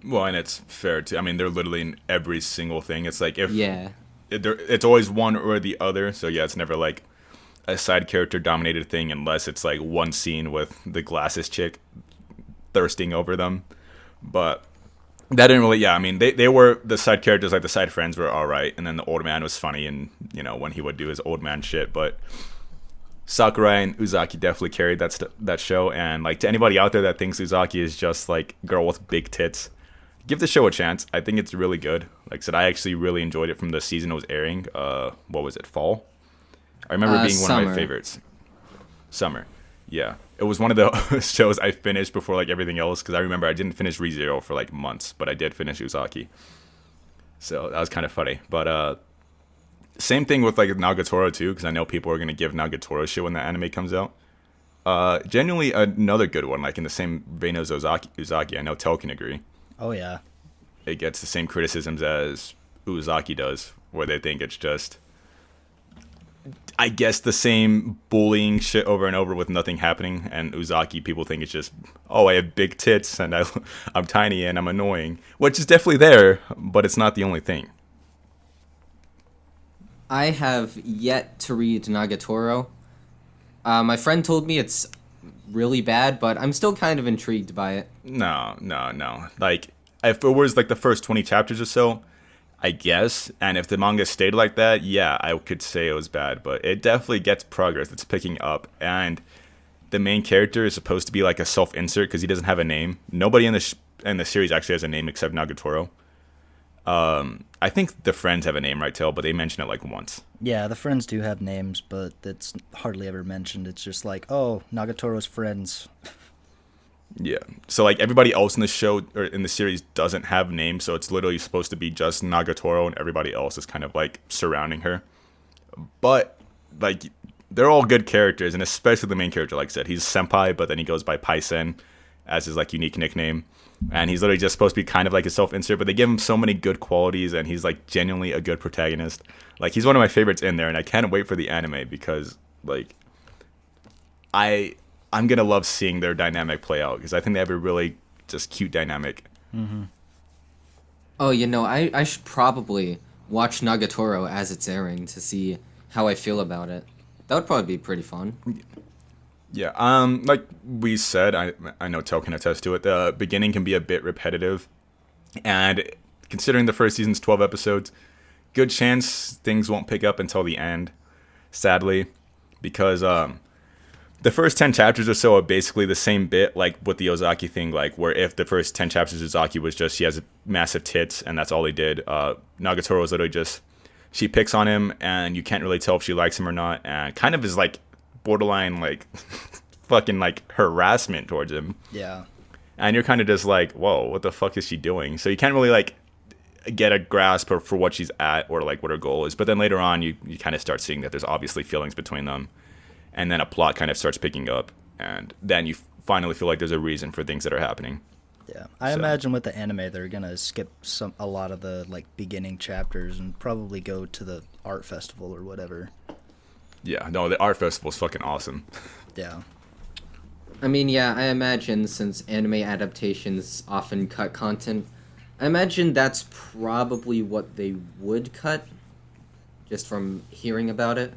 Speaker 1: well, and it's fair too. I mean, they're literally in every single thing. It's like
Speaker 2: Yeah.
Speaker 1: it's always one or the other. So yeah, it's never like a side character dominated thing unless it's like one scene with the glasses chick thirsting over them. But that didn't really, yeah, I mean, they were the side characters, like the side friends were all right, and then the old man was funny, and when he would do his old man shit. But Sakurai and Uzaki definitely carried that show. And like, to anybody out there that thinks Uzaki is just like girl with big tits, give the show a chance. I think it's really good. Like I said, I actually really enjoyed it from the season it was airing. What was it, fall? I remember it being one of my
Speaker 2: Summer.
Speaker 1: favorites. Summer. Yeah. It was one of the shows I finished before like everything else, because I remember I didn't finish ReZero for like months, but I did finish Uzaki. So that was kind of funny. But same thing with like Nagatoro too, because I know people are going to give Nagatoro shit when the anime comes out. Genuinely another good one, like in the same vein as Uzaki. I know Tel can agree.
Speaker 4: Oh yeah.
Speaker 1: It gets the same criticisms as Uzaki does, where they think it's just, I guess, the same bullying shit over and over with nothing happening. And Uzaki, people think it's just, oh, I have big tits and I'm tiny and I'm annoying, which is definitely there, but it's not the only thing.
Speaker 2: I have yet to read Nagatoro. My friend told me it's really bad, but I'm still kind of intrigued by it.
Speaker 1: No. Like, if it was like the first 20 chapters or so, I guess. And if the manga stayed like that, yeah, I could say it was bad. But it definitely gets progress. It's picking up. And the main character is supposed to be like a self-insert because he doesn't have a name. Nobody in the series actually has a name except Nagatoro. I think the friends have a name, right, Tail? But they mention it like once.
Speaker 4: Yeah, the friends do have names, but it's hardly ever mentioned. It's just like, oh, Nagatoro's friends.
Speaker 1: Yeah. So like everybody else in the show or in the series doesn't have names, so it's literally supposed to be just Nagatoro and everybody else is kind of like surrounding her. But like they're all good characters, and especially the main character, like I said, he's Senpai, but then he goes by Paisen as his like unique nickname. And he's literally just supposed to be kind of like a self-insert, but they give him so many good qualities, and he's like genuinely a good protagonist. Like he's one of my favorites in there, and I can't wait for the anime because like I'm gonna love seeing their dynamic play out because I think they have a really just cute dynamic.
Speaker 4: Mm-hmm.
Speaker 2: Oh, I should probably watch Nagatoro as it's airing to see how I feel about it. That would probably be pretty fun.
Speaker 1: Yeah, like we said, I know Tel can attest to it. The beginning can be a bit repetitive, and considering the first season's 12 episodes, good chance things won't pick up until the end. Sadly, because the first 10 chapters or so are basically the same bit, like with the Ozaki thing, like where if the first 10 chapters of Ozaki was just she has massive tits and that's all he did. Nagatoro is literally just she picks on him and you can't really tell if she likes him or not, and kind of is like borderline like fucking like harassment towards him.
Speaker 4: Yeah.
Speaker 1: And you're kind of just like, whoa, what the fuck is she doing? So you can't really like get a grasp for what she's at or like what her goal is. But then later on, you kind of start seeing that there's obviously feelings between them, and then a plot kind of starts picking up, and then you finally feel like there's a reason for things that are happening.
Speaker 4: Yeah, I
Speaker 1: So-
Speaker 4: imagine with the anime they're gonna skip a lot of the like beginning chapters and probably go to the art festival or whatever.
Speaker 1: Yeah, no, the art festival's fucking awesome.
Speaker 4: Yeah.
Speaker 2: I mean, yeah, I imagine since anime adaptations often cut content, I imagine that's probably what they would cut, just from hearing about it.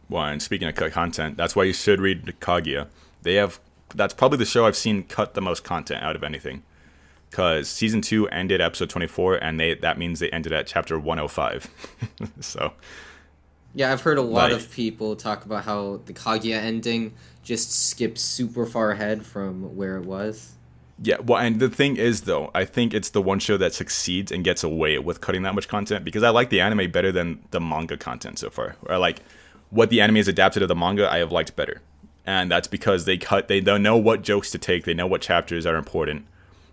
Speaker 1: Well, and speaking of cut content, that's why you should read Kaguya. That's probably the show I've seen cut the most content out of anything. Because season 2 ended episode 24, and that means they ended at chapter 105. So,
Speaker 2: Yeah, I've heard a lot
Speaker 1: Like-
Speaker 2: of people talk about how the Kaguya ending just skips super far ahead from where it was.
Speaker 1: yeah, well, and the thing is, though, I think it's the one show that succeeds and gets away with cutting that much content, because I like the anime better than the manga content so far. Or like, what the anime is adapted to the manga, I have liked better. And that's because they don't know what jokes to take, they know what chapters are important,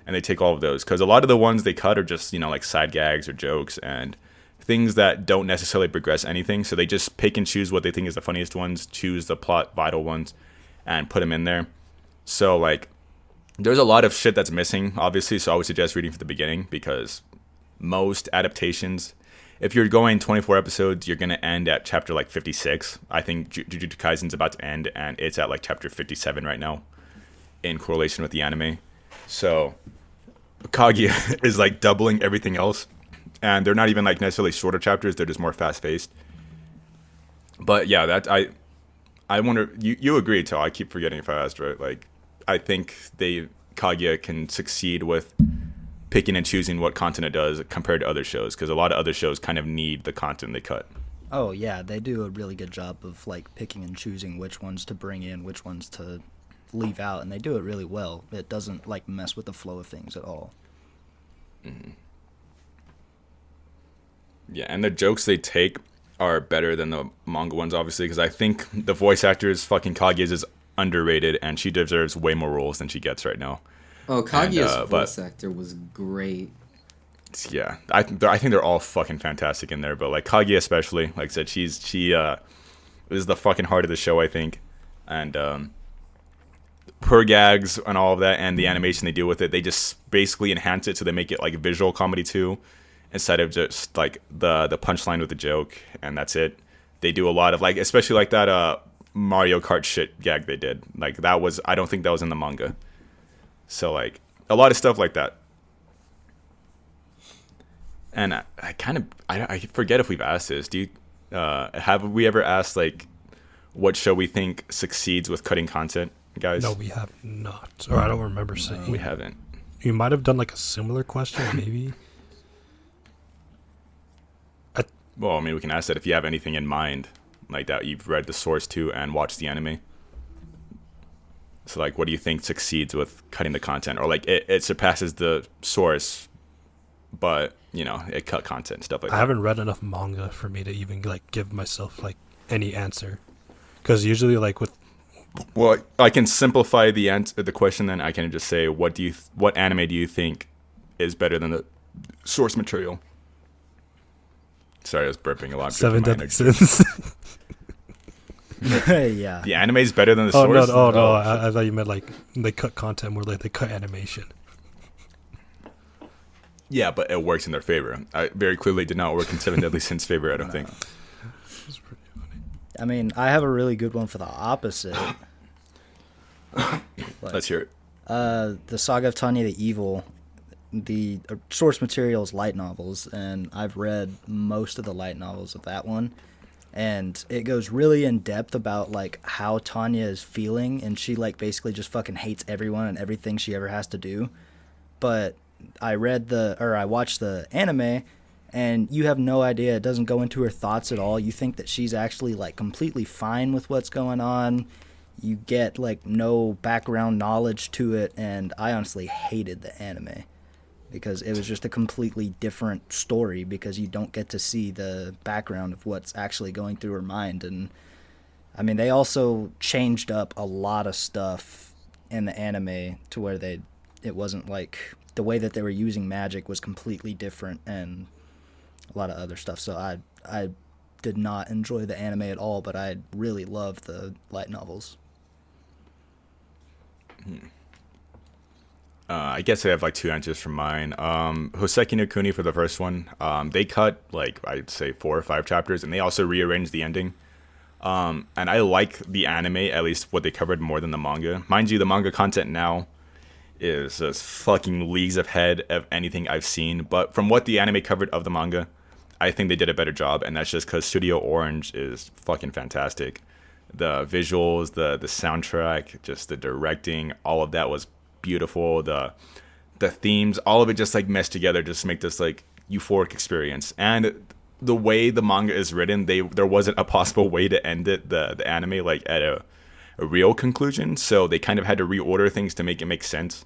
Speaker 1: and they take all of those. Because a lot of the ones they cut are just, like side gags or jokes and things that don't necessarily progress anything. So they just pick and choose what they think is the funniest ones, choose the plot vital ones, and put them in there. So, like, there's a lot of shit that's missing, obviously, so I would suggest reading from the beginning, because most adaptations, if you're going 24 episodes, you're going to end at chapter, like, 56. I think Jujutsu Kaisen's about to end, and it's at, like, chapter 57 right now, in correlation with the anime. So, Kaguya is, like, doubling everything else, and they're not even, like, necessarily shorter chapters, they're just more fast-paced. But, yeah, I wonder, you agree, Tal, I keep forgetting if I asked, right? Like, I think Kaguya can succeed with picking and choosing what content it does compared to other shows, because a lot of other shows kind of need the content they cut.
Speaker 4: Oh yeah, they do a really good job of like picking and choosing which ones to bring in, which ones to leave out, and they do it really well. It doesn't like mess with the flow of things at all.
Speaker 1: Yeah, and the jokes they take are better than the manga ones, obviously, because I think the voice actors fucking Kaguya's is underrated, and she deserves way more roles than she gets right now.
Speaker 2: Oh, Kaguya's
Speaker 1: but-
Speaker 2: voice actor was great.
Speaker 1: Yeah, I think they're all fucking fantastic in there, but like Kaguya especially, like I said, she is the fucking heart of the show, I think, and her gags and all of that, and the animation they do with it, they just basically enhance it so they make it like visual comedy too, instead of just like the punchline with the joke and that's it. They do a lot of like, especially like that Mario Kart shit gag they did, like that was, I don't think that was in the manga, so like a lot of stuff like that. And I forget if we've asked this. Do you have we ever asked like what show we think succeeds with cutting content, guys?
Speaker 3: No, we have not. Or I don't remember saying.
Speaker 1: We haven't.
Speaker 3: You might have done like a similar question, maybe.
Speaker 1: Well, I mean, we can ask that if you have anything in mind like that you've read the source to and watched the anime. So like, what do you think succeeds with cutting the content, or like it surpasses the source, but it cut content, stuff like
Speaker 3: I
Speaker 1: that.
Speaker 3: haven't read enough manga for me to even like give myself like any answer. Because usually like with
Speaker 1: Well, I can simplify the question. Then I can just say, what anime do you think is better than the source material? Sorry, I was burping a lot.
Speaker 3: Seven
Speaker 1: Good for my
Speaker 3: Deadly
Speaker 1: energy.
Speaker 3: Sins.
Speaker 4: Yeah.
Speaker 1: The anime is better than the
Speaker 3: Oh no!
Speaker 1: source.
Speaker 3: Oh no! I thought you meant like they cut content more like they cut animation.
Speaker 1: Yeah, but it works in their favor. I very clearly did not work in Seven Deadly Sins' favor, I don't think.
Speaker 3: It's pretty funny.
Speaker 4: I mean, I have a really good one for the opposite.
Speaker 1: Let's hear it.
Speaker 4: The Saga of Tanya the Evil, the source material is light novels, and I've read most of the light novels of that one. and it goes really in depth about like how Tanya is feeling, and she like basically just fucking hates everyone and everything she ever has to do. But I watched the anime, and you have no idea. It doesn't go into her thoughts at all. You think that she's actually like completely fine with what's going on. You get like no background knowledge to it, and I honestly hated the anime because it was just a completely different story, because you don't get to see the background of what's actually going through her mind. And I mean, they also changed up a lot of stuff in the anime to where it wasn't like the way that they were using magic was completely different, and a lot of other stuff. So I did not enjoy the anime at all, but I really loved the light novels.
Speaker 1: I guess I have like two answers for mine. Hoseki no Kuni for the first one. They cut like I'd say 4 or 5 chapters, and they also rearranged the ending. And I like the anime, at least what they covered, more than the manga. Mind you, the manga content now is just fucking leagues ahead of anything I've seen. But from what the anime covered of the manga, I think they did a better job, and that's just because Studio Orange is fucking fantastic. The visuals, the soundtrack, just the directing, all of that was beautiful. The themes, all of it just like meshed together, just to make this like euphoric experience. And the way the manga is written, there wasn't a possible way to end it, the anime, like at a real conclusion. So they kind of had to reorder things to make it make sense.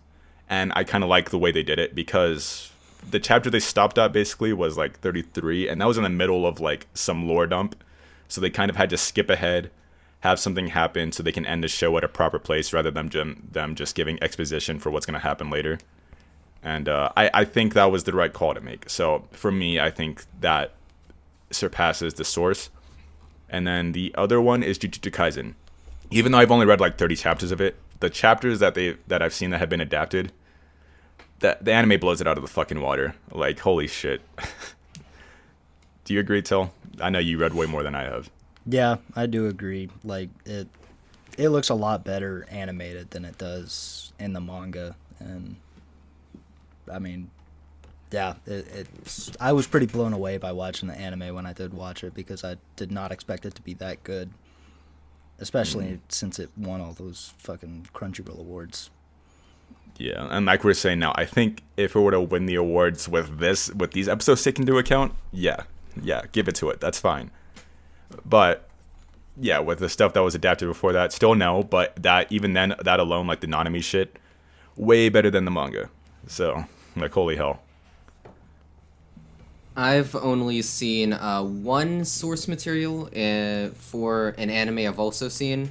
Speaker 1: And I kind of like the way they did it, because the chapter they stopped at basically was like 33, and that was in the middle of like some lore dump. So they kind of had to skip ahead, have something happen so they can end the show at a proper place, rather than them just giving exposition for what's going to happen later. And I think that was the right call to make. So for me, I think that surpasses the source. And then the other one is Jujutsu Kaisen. Even though I've only read like 30 chapters of it, the chapters that I've seen that have been adapted, the anime blows it out of the fucking water. Like, holy shit. Do you agree, Till? I know you read way more than I have.
Speaker 4: Yeah, I do agree. Like it looks a lot better animated than it does in the manga, and I mean, yeah, I was pretty blown away by watching the anime when I did watch it, because I did not expect it to be that good, especially since it won all those fucking Crunchyroll awards.
Speaker 1: Yeah, and like we're saying now, I think if it were to win the awards with these episodes taken into account, yeah, give it to it. That's fine. But yeah, with the stuff that was adapted before that, still no. But that, even then, that alone, like the Nanami shit, way better than the manga. So like, holy hell.
Speaker 2: I've only seen one source material for an anime I've also seen,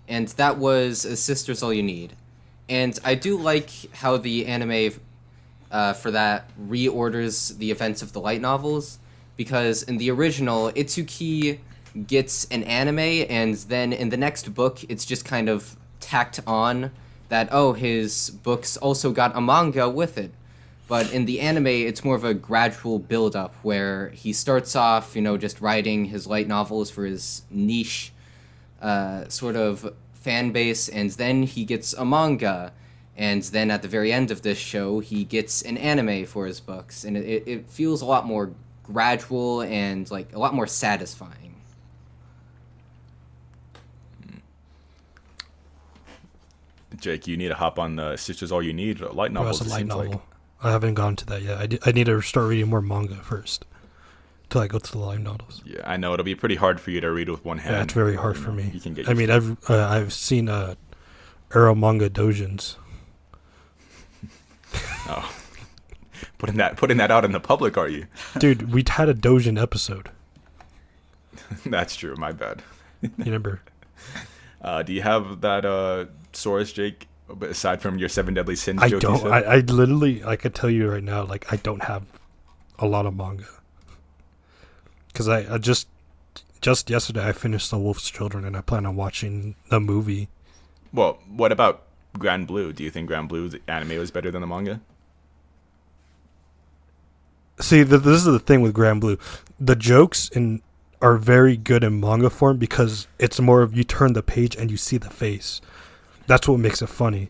Speaker 2: and that was Sister's All You Need. And I do like how the anime for that reorders the events of the light novels, because in the original, Itsuki gets an anime, and then in the next book, it's just kind of tacked on that, oh, his books also got a manga with it. But in the anime, it's more of a gradual build-up, where he starts off, just writing his light novels for his niche sort of fan base, and then he gets a manga, and then at the very end of this show, he gets an anime for his books, and it feels a lot more gradual and like a lot more satisfying.
Speaker 1: Jake, you need to hop on the Sisters All You Need light
Speaker 3: Bro,
Speaker 1: novels.
Speaker 3: that's a
Speaker 1: it
Speaker 3: light
Speaker 1: seems
Speaker 3: novel.
Speaker 1: like.
Speaker 3: I haven't gone to that yet. I need to start reading more manga first, till I go to the light novels.
Speaker 1: Yeah, I know it'll be pretty hard for you to read with one hand.
Speaker 3: Yeah, it's very hard for me.
Speaker 1: You can get.
Speaker 3: I mean, I've seen Arrow manga dojins.
Speaker 1: Oh, putting that out in the public, are you?
Speaker 3: Dude, we had a dojin episode.
Speaker 1: That's true. My bad.
Speaker 3: You remember?
Speaker 1: Do you have that source, Jake? Aside from your 7 Deadly Sins
Speaker 3: I
Speaker 1: joke, you
Speaker 3: don't.
Speaker 1: said?
Speaker 3: I literally, I could tell you right now, like, I don't have a lot of manga. Because I just yesterday I finished The Wolf's Children, and I plan on watching the movie.
Speaker 1: Well, what about Grand Blue? Do you think Grand Blue's anime was better than the manga?
Speaker 3: See, this is the thing with Grand Blue. The jokes are very good in manga form, because it's more of you turn the page and you see the face. That's what makes it funny.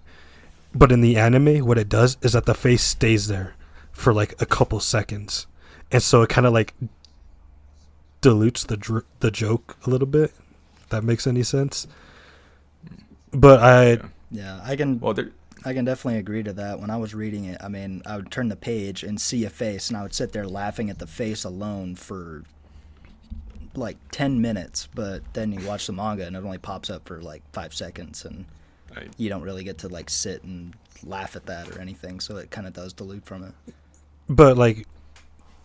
Speaker 3: But in the anime, what it does is that the face stays there for like a couple seconds. And so it kind of like dilutes the joke a little bit. If that makes any sense. But
Speaker 4: Yeah, I can.
Speaker 1: Well,
Speaker 4: I can definitely agree to that. When I was reading it, I mean, I would turn the page and see a face, and I would sit there laughing at the face alone for like 10 minutes. But then you watch the manga, and it only pops up for like 5 seconds, and you don't really get to like sit and laugh at that or anything. So it kind of does dilute from it.
Speaker 3: But like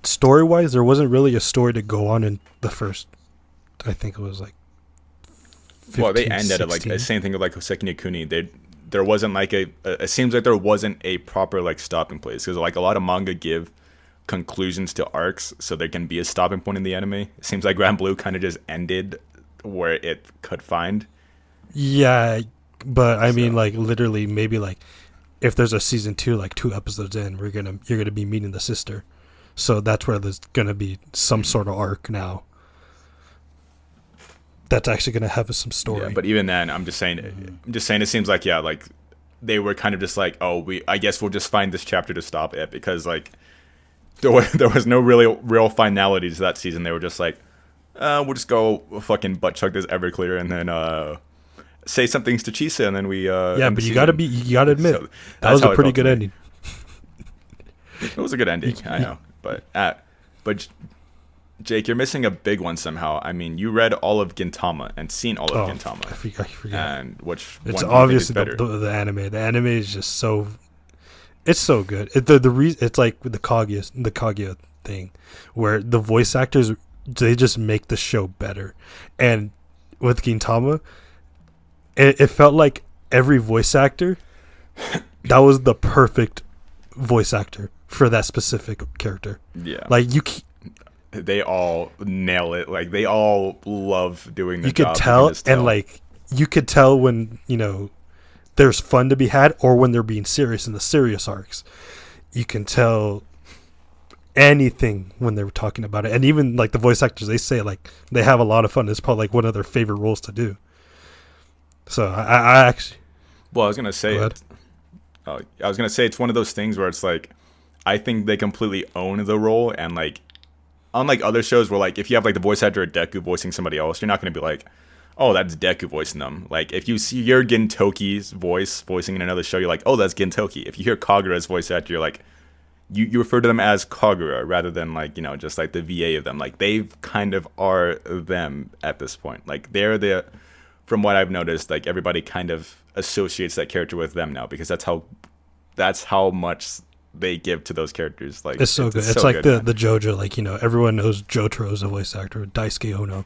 Speaker 3: story-wise, there wasn't really a story to go on in the first. I think it was like. 15,
Speaker 1: well, they ended
Speaker 3: 16.
Speaker 1: it like the same thing with like Hoseki no Kuni. There wasn't like it seems like there wasn't a proper like stopping place, because like a lot of manga give conclusions to arcs so there can be a stopping point in the anime. It seems like Grand Blue kind of just ended where it could find.
Speaker 3: Yeah, but I mean, like literally, maybe like if there's a season 2, like 2 episodes in, you're gonna be meeting the sister, so that's where there's gonna be some sort of arc now. That's actually gonna have some story.
Speaker 1: Yeah, but even then, I'm just saying it seems like like they were kind of just like, oh, I guess we'll just find this chapter to stop it, because like there was no real finality to that season. They were just like, we'll just go fucking butt chug this Everclear and then say some things to Chisa, and then we
Speaker 3: yeah, but you gotta admit
Speaker 1: So
Speaker 3: that was a pretty good
Speaker 1: to me.
Speaker 3: ending.
Speaker 1: It was a good ending, I know, but Jake, you're missing a big one somehow. I mean, you read all of Gintama and seen all of Gintama.
Speaker 3: I forgot.
Speaker 1: And which
Speaker 3: It's
Speaker 1: one
Speaker 3: obviously
Speaker 1: do you think is better?
Speaker 3: the anime. The anime is just so. It's so good. The reason it's like the Kaguya thing, where the voice actors, they just make the show better, and with Gintama, it felt like every voice actor, that was the perfect voice actor for that specific character.
Speaker 1: Yeah,
Speaker 3: like
Speaker 1: they all nail it. Like they all love doing the
Speaker 3: you
Speaker 1: job.
Speaker 3: could tell,
Speaker 1: just tell.
Speaker 3: and like you could tell when there's fun to be had, or when they're being serious in the serious arcs. You can tell anything when they're talking about it, and even like the voice actors, they say like they have a lot of fun. It's probably like one of their favorite roles to do. So I actually.
Speaker 1: Well, I was gonna say it's one of those things where it's like, I think they completely own the role, and like, unlike other shows where like if you have like the voice actor or Deku voicing somebody else, you're not gonna be like, oh, that's Deku voicing them. Like if you see your Gintoki's voicing in another show, you're like, oh, that's Gintoki. If you hear Kagura's voice actor, you're like, you refer to them as Kagura rather than like just like the VA of them. Like they kind of are them at this point. Like they're the, from what I've noticed, like everybody kind of associates that character with them now, because that's how much they give to those characters. Like
Speaker 3: it's so good. It's so like good, the JoJo, like everyone knows Jotaro is a voice actor, Daisuke Ono.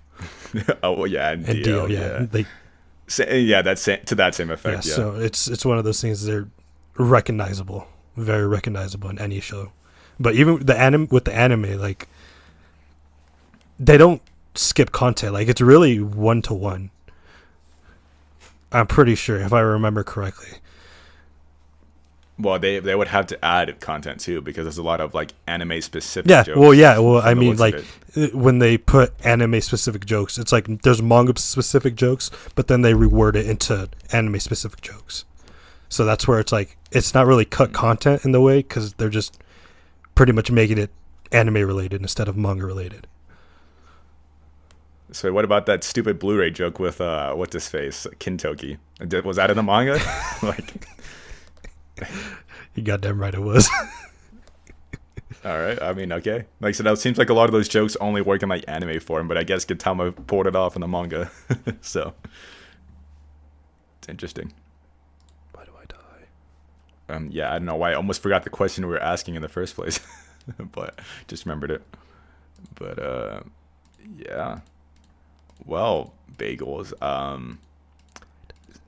Speaker 1: Oh well, yeah, and
Speaker 3: Dio,
Speaker 1: yeah.
Speaker 3: They,
Speaker 1: That's to that same effect. Yeah,
Speaker 3: so it's one of those things. They're recognizable, very recognizable in any show. But even with the anime, like they don't skip content. Like it's really 1-to-1. I'm pretty sure, if I remember correctly.
Speaker 1: Well, they would have to add content too, because there's a lot of like anime specific.
Speaker 3: Yeah,
Speaker 1: jokes.
Speaker 3: Well, I mean, like when they put anime specific jokes, it's like there's manga specific jokes, but then they reword it into anime specific jokes. So that's where it's like it's not really cut content in the way, because they're just pretty much making it anime related instead of manga related.
Speaker 1: So what about that stupid Blu-ray joke with what's his face, Kintoki? Was that in the manga? Like,
Speaker 3: you goddamn right it was.
Speaker 1: all right. I mean, okay. Like I said, it seems like a lot of those jokes only work in like anime form, but I guess Gintama pulled it off in the manga. So it's interesting.
Speaker 3: Why do I die?
Speaker 1: Yeah, I don't know why. I almost forgot the question we were asking in the first place, but just remembered it. But yeah. Well, Bagels.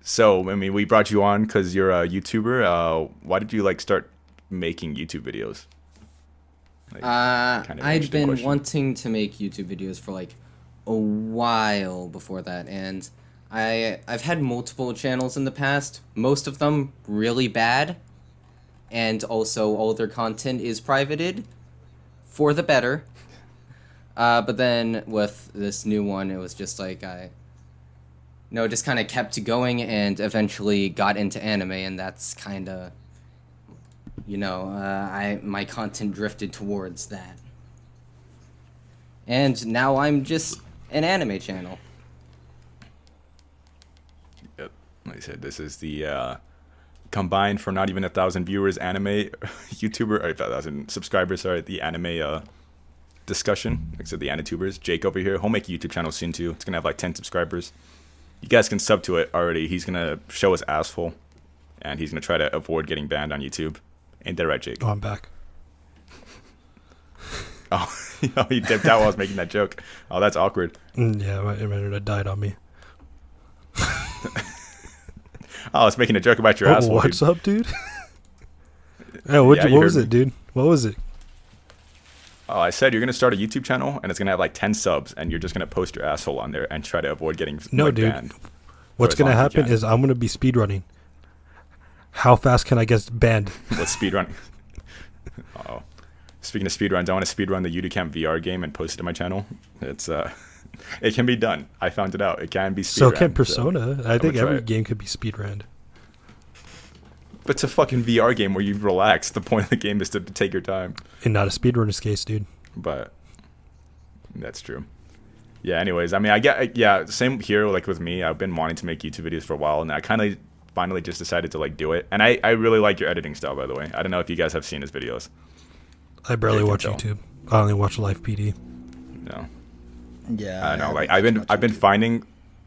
Speaker 1: So I mean, we brought you on because you're a YouTuber. Why did you like start making YouTube videos? Like, kind of
Speaker 2: I'd been
Speaker 1: question.
Speaker 2: wanting to make YouTube videos for like a while before that, and I've had multiple channels in the past. Most of them really bad, and also all their content is privated, for the better. But then with this new one, it was just like just kind of kept going and eventually got into anime, and that's kind of, my content drifted towards that. And now I'm just an anime channel.
Speaker 1: Yep. Like I said, this is the combined for not even 1,000 viewers anime YouTuber, or 1,000 subscribers, sorry, the anime discussion. Like I said, the Anitubers. Jake over here, he'll make a YouTube channel soon too. It's gonna have like 10 subscribers. You guys can sub to it already. He's gonna show his asshole, and he's gonna try to avoid getting banned on YouTube. Ain't that right, Jake?
Speaker 3: Oh, I'm back.
Speaker 1: Oh, he dipped out while I was making that joke. Oh, that's awkward.
Speaker 3: Yeah, my internet died on me.
Speaker 1: Oh, I was making a joke about your asshole.
Speaker 3: What's
Speaker 1: dude.
Speaker 3: up, dude? Yeah, what
Speaker 1: Yeah, you
Speaker 3: was
Speaker 1: heard
Speaker 3: it, dude? What was it?
Speaker 1: Oh, I said you're gonna start a YouTube channel, and it's gonna have like 10 subs, and you're just gonna post your asshole on there and try to avoid getting
Speaker 3: No,
Speaker 1: like,
Speaker 3: dude.
Speaker 1: banned.
Speaker 3: What's
Speaker 1: as
Speaker 3: gonna
Speaker 1: long as you
Speaker 3: happen
Speaker 1: can.
Speaker 3: is I'm gonna be speedrunning. How fast can I get banned?
Speaker 1: Let's speedrun. Oh, speaking of speedruns, I want to speedrun the Udicamp VR game and post it to my channel. It's it can be done. I found it out. It can be speedrun.
Speaker 3: So can Persona. I think
Speaker 1: gonna try
Speaker 3: every
Speaker 1: it.
Speaker 3: game could be speedrunned.
Speaker 1: But it's a fucking VR game where you relax. The point of the game is to take your time.
Speaker 3: And not a speedrunner's case, dude.
Speaker 1: But that's true. Yeah. Anyways, I mean, same here. Like with me, I've been wanting to make YouTube videos for a while, and I kind of finally just decided to like do it. And I really like your editing style, by the way. I don't know if you guys have seen his videos.
Speaker 3: I barely
Speaker 1: can
Speaker 3: watch
Speaker 1: tell.
Speaker 3: YouTube. I only watch Live PD.
Speaker 1: No.
Speaker 4: Yeah.
Speaker 1: I know.
Speaker 4: haven't
Speaker 1: Like
Speaker 4: watched much
Speaker 1: I've been
Speaker 4: YouTube.
Speaker 1: finding,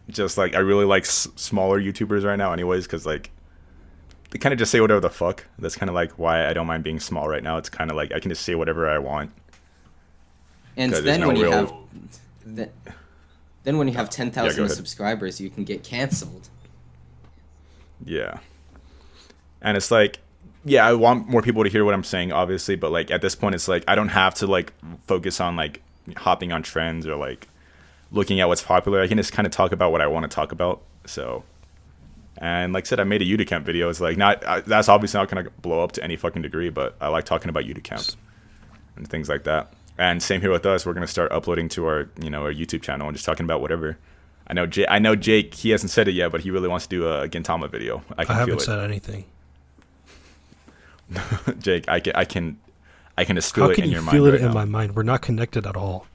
Speaker 1: just like I really like smaller YouTubers right now, anyways, because like they kind of just say whatever the fuck. That's kind of like why I don't mind being small right now. It's kind of like I can just say whatever I want.
Speaker 2: And
Speaker 1: 'Cause
Speaker 2: then
Speaker 1: there's
Speaker 2: when
Speaker 1: no
Speaker 2: you
Speaker 1: real-
Speaker 2: have then when you have 10,000
Speaker 1: ahead.
Speaker 2: subscribers, you can get canceled.
Speaker 1: Yeah. And it's like, yeah, I want more people to hear what I'm saying, obviously, but like at this point, it's like I don't have to like focus on like hopping on trends or like looking at what's popular. I can just kind of talk about what I want to talk about. So, and like I said, I made a Udicamp video. It's like that's obviously not gonna blow up to any fucking degree, but I like talking about Udicamp and things like that. And same here with us. We're gonna start uploading to our our YouTube channel and just talking about whatever. I know Jake. He hasn't said it yet, but he really wants to do a Gintama video. I
Speaker 3: I
Speaker 1: can
Speaker 3: haven't
Speaker 1: feel
Speaker 3: said anything.
Speaker 1: it. Jake, I can just feel
Speaker 3: How
Speaker 1: it
Speaker 3: can
Speaker 1: in
Speaker 3: you
Speaker 1: your
Speaker 3: feel
Speaker 1: mind
Speaker 3: it
Speaker 1: right
Speaker 3: in
Speaker 1: now.
Speaker 3: my mind? We're not connected at all.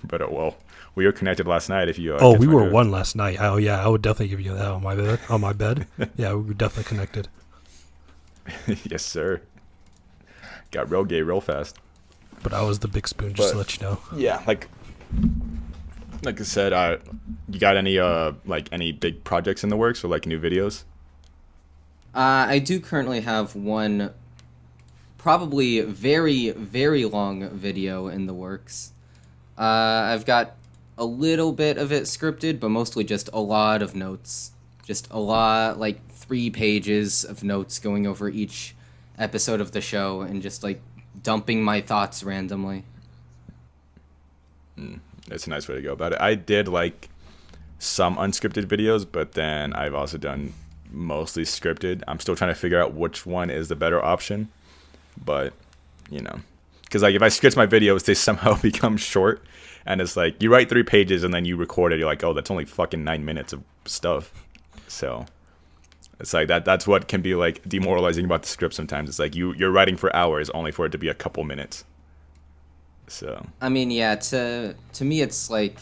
Speaker 1: But well, we were connected last night. If you
Speaker 3: Oh,
Speaker 1: catch
Speaker 3: we
Speaker 1: my
Speaker 3: were
Speaker 1: drift.
Speaker 3: one last night. Oh yeah, I would definitely give you that on my bed. On my bed. Yeah, we were definitely connected.
Speaker 1: Yes, sir. Got real gay real fast.
Speaker 3: But I was the big spoon, just to
Speaker 1: But-
Speaker 3: let you know.
Speaker 1: Yeah, like I said, you got any any big projects in the works or like new videos?
Speaker 2: I do currently have one probably very, very long video in the works. I've got a little bit of it scripted, but mostly just a lot of notes. Just a lot, like 3 pages of notes going over each episode of the show and just like dumping my thoughts randomly.
Speaker 1: That's a nice way to go about it. I did like some unscripted videos, but then I've also done mostly scripted. I'm still trying to figure out which one is the better option, but because like if I script my videos, they somehow become short, and it's like you write 3 pages and then you record it. You're like, oh, that's only fucking 9 minutes of stuff. So it's like that's what can be like demoralizing about the script sometimes. It's like you're writing for hours only for it to be a couple minutes. So
Speaker 2: I mean, yeah, to me it's like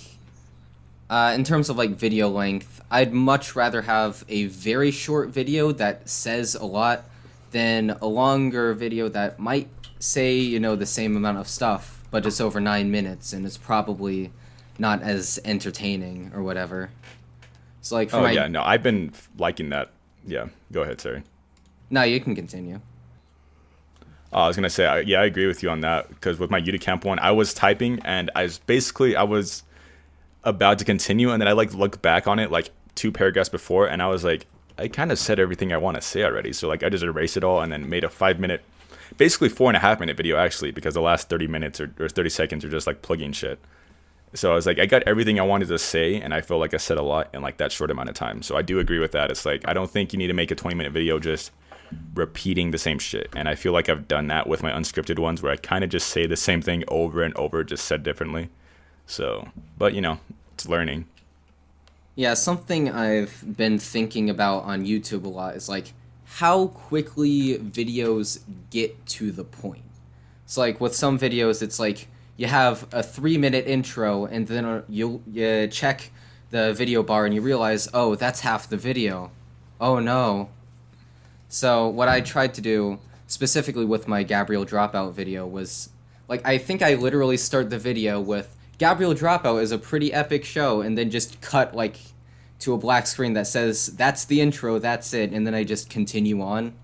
Speaker 2: in terms of like video length, I'd much rather have a very short video that says a lot than a longer video that might say, the same amount of stuff, but it's over 9 minutes and it's probably not as entertaining or whatever. So like for
Speaker 1: no, I've been liking that. Yeah, go ahead, sorry.
Speaker 2: No, you can continue.
Speaker 1: I was gonna say, I agree with you on that, because with my Udicamp one, I was typing and I was about to continue, and then I like looked back on it like 2 paragraphs before, and I was like, I kind of said everything I want to say already, so like I just erased it all and then made a 5-minute, basically 4.5-minute video actually, because the last 30 minutes or 30 seconds are just like plugging shit. So I was like, I got everything I wanted to say, and I feel like I said a lot in like that short amount of time. So I do agree with that. It's like I don't think you need to make a 20-minute video just repeating the same shit, and I feel like I've done that with my unscripted ones where I kind of just say the same thing over and over, just said differently. So, but it's learning.
Speaker 2: Yeah, something I've been thinking about on YouTube a lot is like how quickly videos get to the point. So like with some videos, it's like you have a 3-minute intro, and then you check the video bar and you realize, oh, that's half the video. Oh no. So what I tried to do, specifically with my Gabriel Dropout video, was, like, I think I literally start the video with, Gabriel Dropout is a pretty epic show, and then just cut, like, to a black screen that says, that's the intro, that's it, and then I just continue on.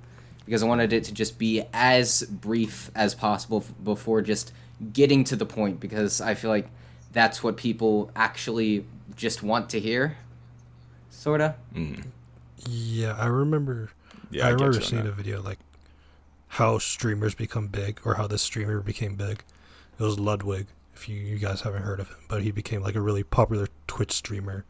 Speaker 2: Because I wanted it to just be as brief as possible before just getting to the point, because I feel like that's what people actually just want to hear, sorta.
Speaker 3: Yeah, I remember.
Speaker 1: Yeah,
Speaker 3: I
Speaker 1: get
Speaker 3: remember
Speaker 1: you on
Speaker 3: seeing
Speaker 1: that.
Speaker 3: a video like how streamers become big, or how this streamer became big. It was Ludwig. If you guys haven't heard of him, but he became like a really popular Twitch streamer,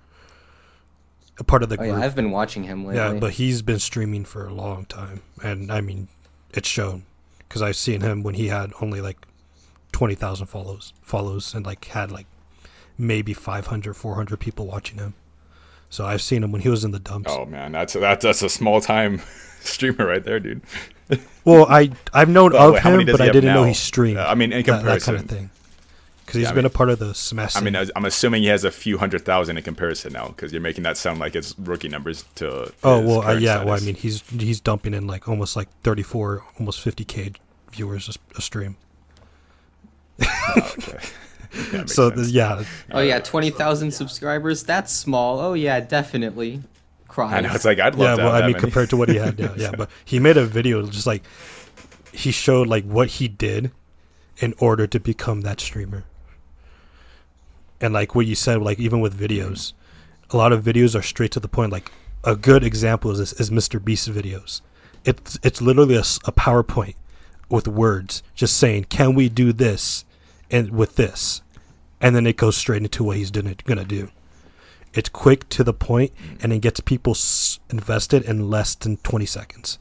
Speaker 3: a part of the
Speaker 2: Oh
Speaker 3: group.
Speaker 2: yeah, I've been watching him lately.
Speaker 3: Yeah, but he's been streaming for a long time, and I mean, it's shown because I've seen him when he had only like 20,000 follows, and like had like maybe 500, 400 people watching him. So I've seen him when he was in the dumps.
Speaker 1: Oh man, that's a small time streamer right there, dude.
Speaker 3: Well, I've known
Speaker 1: But
Speaker 3: of
Speaker 1: wait, how many
Speaker 3: him,
Speaker 1: does
Speaker 3: but
Speaker 1: he
Speaker 3: I
Speaker 1: have
Speaker 3: didn't know
Speaker 1: now?
Speaker 3: he streamed.
Speaker 1: I mean, in
Speaker 3: that kind
Speaker 1: comparison.
Speaker 3: of thing. Because he's
Speaker 1: Yeah, I
Speaker 3: been
Speaker 1: mean-
Speaker 3: a part of the Smash.
Speaker 1: I mean,
Speaker 3: scene.
Speaker 1: I'm assuming he has a few 100,000 in comparison now, because you're making that sound like it's rookie numbers to.
Speaker 3: Oh
Speaker 1: his
Speaker 3: well,
Speaker 1: current
Speaker 3: yeah. Well, I
Speaker 1: status.
Speaker 3: mean, he's dumping in like almost like 34, almost 50K viewers a stream.
Speaker 1: Oh, okay. That makes
Speaker 3: So
Speaker 1: sense.
Speaker 3: yeah,
Speaker 2: Oh yeah, 20,000 subscribers. That's small. Oh yeah, definitely.
Speaker 1: I know
Speaker 2: Cries.
Speaker 1: it's like I'd
Speaker 3: yeah.
Speaker 1: love to
Speaker 3: Well,
Speaker 1: have
Speaker 3: I mean,
Speaker 1: that many.
Speaker 3: compared to what he had, yeah. But he made a video just like he showed like what he did in order to become that streamer. And like what you said, like even with videos, a lot of videos are straight to the point. Like a good example is Mr. Beast's videos. It's literally a PowerPoint with words just saying, "Can we do this?" and with this, and then it goes straight into what he's gonna do. It's quick to the point, and it gets people invested in less than 20 seconds.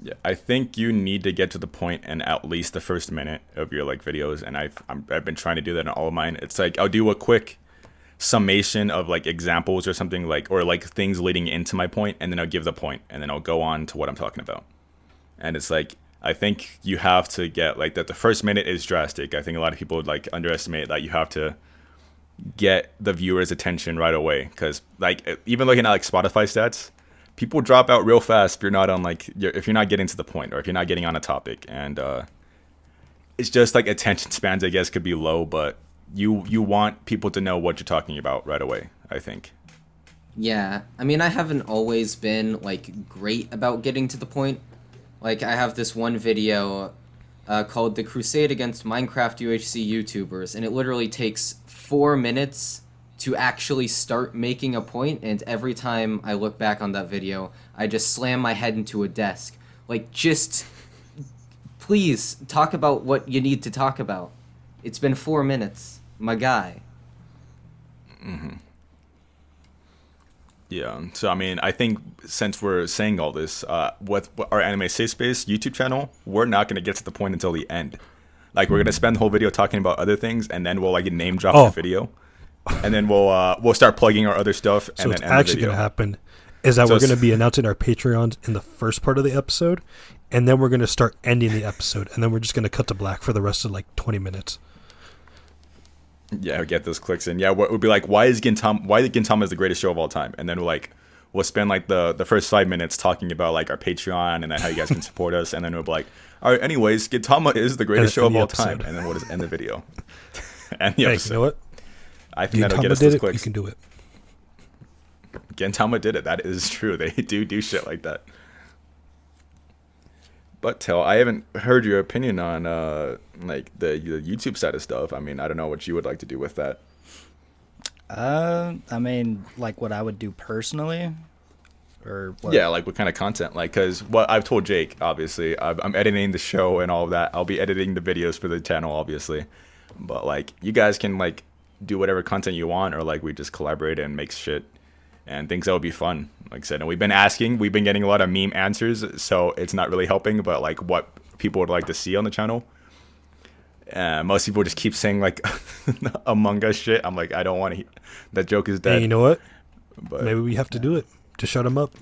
Speaker 1: Yeah, I think you need to get to the point in at least the first minute of your like videos, and I've been trying to do that in all of mine. It's like I'll do a quick summation of like examples or something, like, or like things leading into my point, and then I'll give the point, and then I'll go on to what I'm talking about. And it's like I think you have to get like that. The first minute is drastic. I think a lot of people would like underestimate that you have to get the viewer's attention right away, because like even looking at like Spotify stats, people drop out real fast if you're not on like if you're not getting to the point, or if you're not getting on a topic. And it's just like attention spans, I guess, could be low, but you want people to know what you're talking about right away, I think.
Speaker 2: Yeah, I mean, I haven't always been like great about getting to the point. Like, I have this one video called "The Crusade Against Minecraft UHC YouTubers," and it literally takes 4 minutes to actually start making a point. And every time I look back on that video, I just slam my head into a desk. Like, just please talk about what you need to talk about. It's been 4 minutes, my guy.
Speaker 1: Yeah. So I mean, I think since we're saying all this, with our Anime Safe Space YouTube channel, we're not gonna get to the point until the end. Like we're gonna spend the whole video talking about other things, and then we'll like name drop
Speaker 3: Oh.
Speaker 1: the video, and then we'll start plugging our other stuff, and
Speaker 3: So
Speaker 1: then
Speaker 3: what's
Speaker 1: end the
Speaker 3: actually
Speaker 1: video.
Speaker 3: going to happen is that
Speaker 1: So
Speaker 3: we're
Speaker 1: it's-
Speaker 3: going to be announcing our Patreons in the first part of the episode, and then we're going to start ending the episode, and then we're just going to cut to black for the rest of like 20 minutes.
Speaker 1: Yeah, get those clicks in. Yeah, what would be like, why is Gintama is the greatest show of all time? And then we'll spend like the first 5 minutes talking about like our Patreon and then how you guys can support us, and then we'll be like, all right, anyways, Gintama is the greatest
Speaker 3: And
Speaker 1: show of
Speaker 3: the
Speaker 1: all
Speaker 3: episode.
Speaker 1: time, and then we'll just end the video. And the
Speaker 3: Hey,
Speaker 1: episode.
Speaker 3: you know what?
Speaker 1: I think that'll get
Speaker 3: Gintama
Speaker 1: us
Speaker 3: did
Speaker 1: those
Speaker 3: it. You
Speaker 1: clicks.
Speaker 3: can do it.
Speaker 1: Gintama did it. That is true. They do shit like that. But Tel, I haven't heard your opinion on like the YouTube side of stuff. I mean, I don't know what you would like to do with that.
Speaker 4: I mean, like what I would do personally, or what?
Speaker 1: Yeah, like what kind of content? Like, because what I've told Jake, obviously, I'm editing the show and all of that. I'll be editing the videos for the channel, obviously. But like, you guys can like do whatever content you want, or like we just collaborate and make shit and things that would be fun. Like I said, and we've been getting a lot of meme answers, so it's not really helping. But like, what people would like to see on the channel. Most people just keep saying like Among Us shit. I'm like, I don't want to. That joke is dead.
Speaker 3: And you know what?
Speaker 1: But
Speaker 3: Maybe we have to do it to shut them up.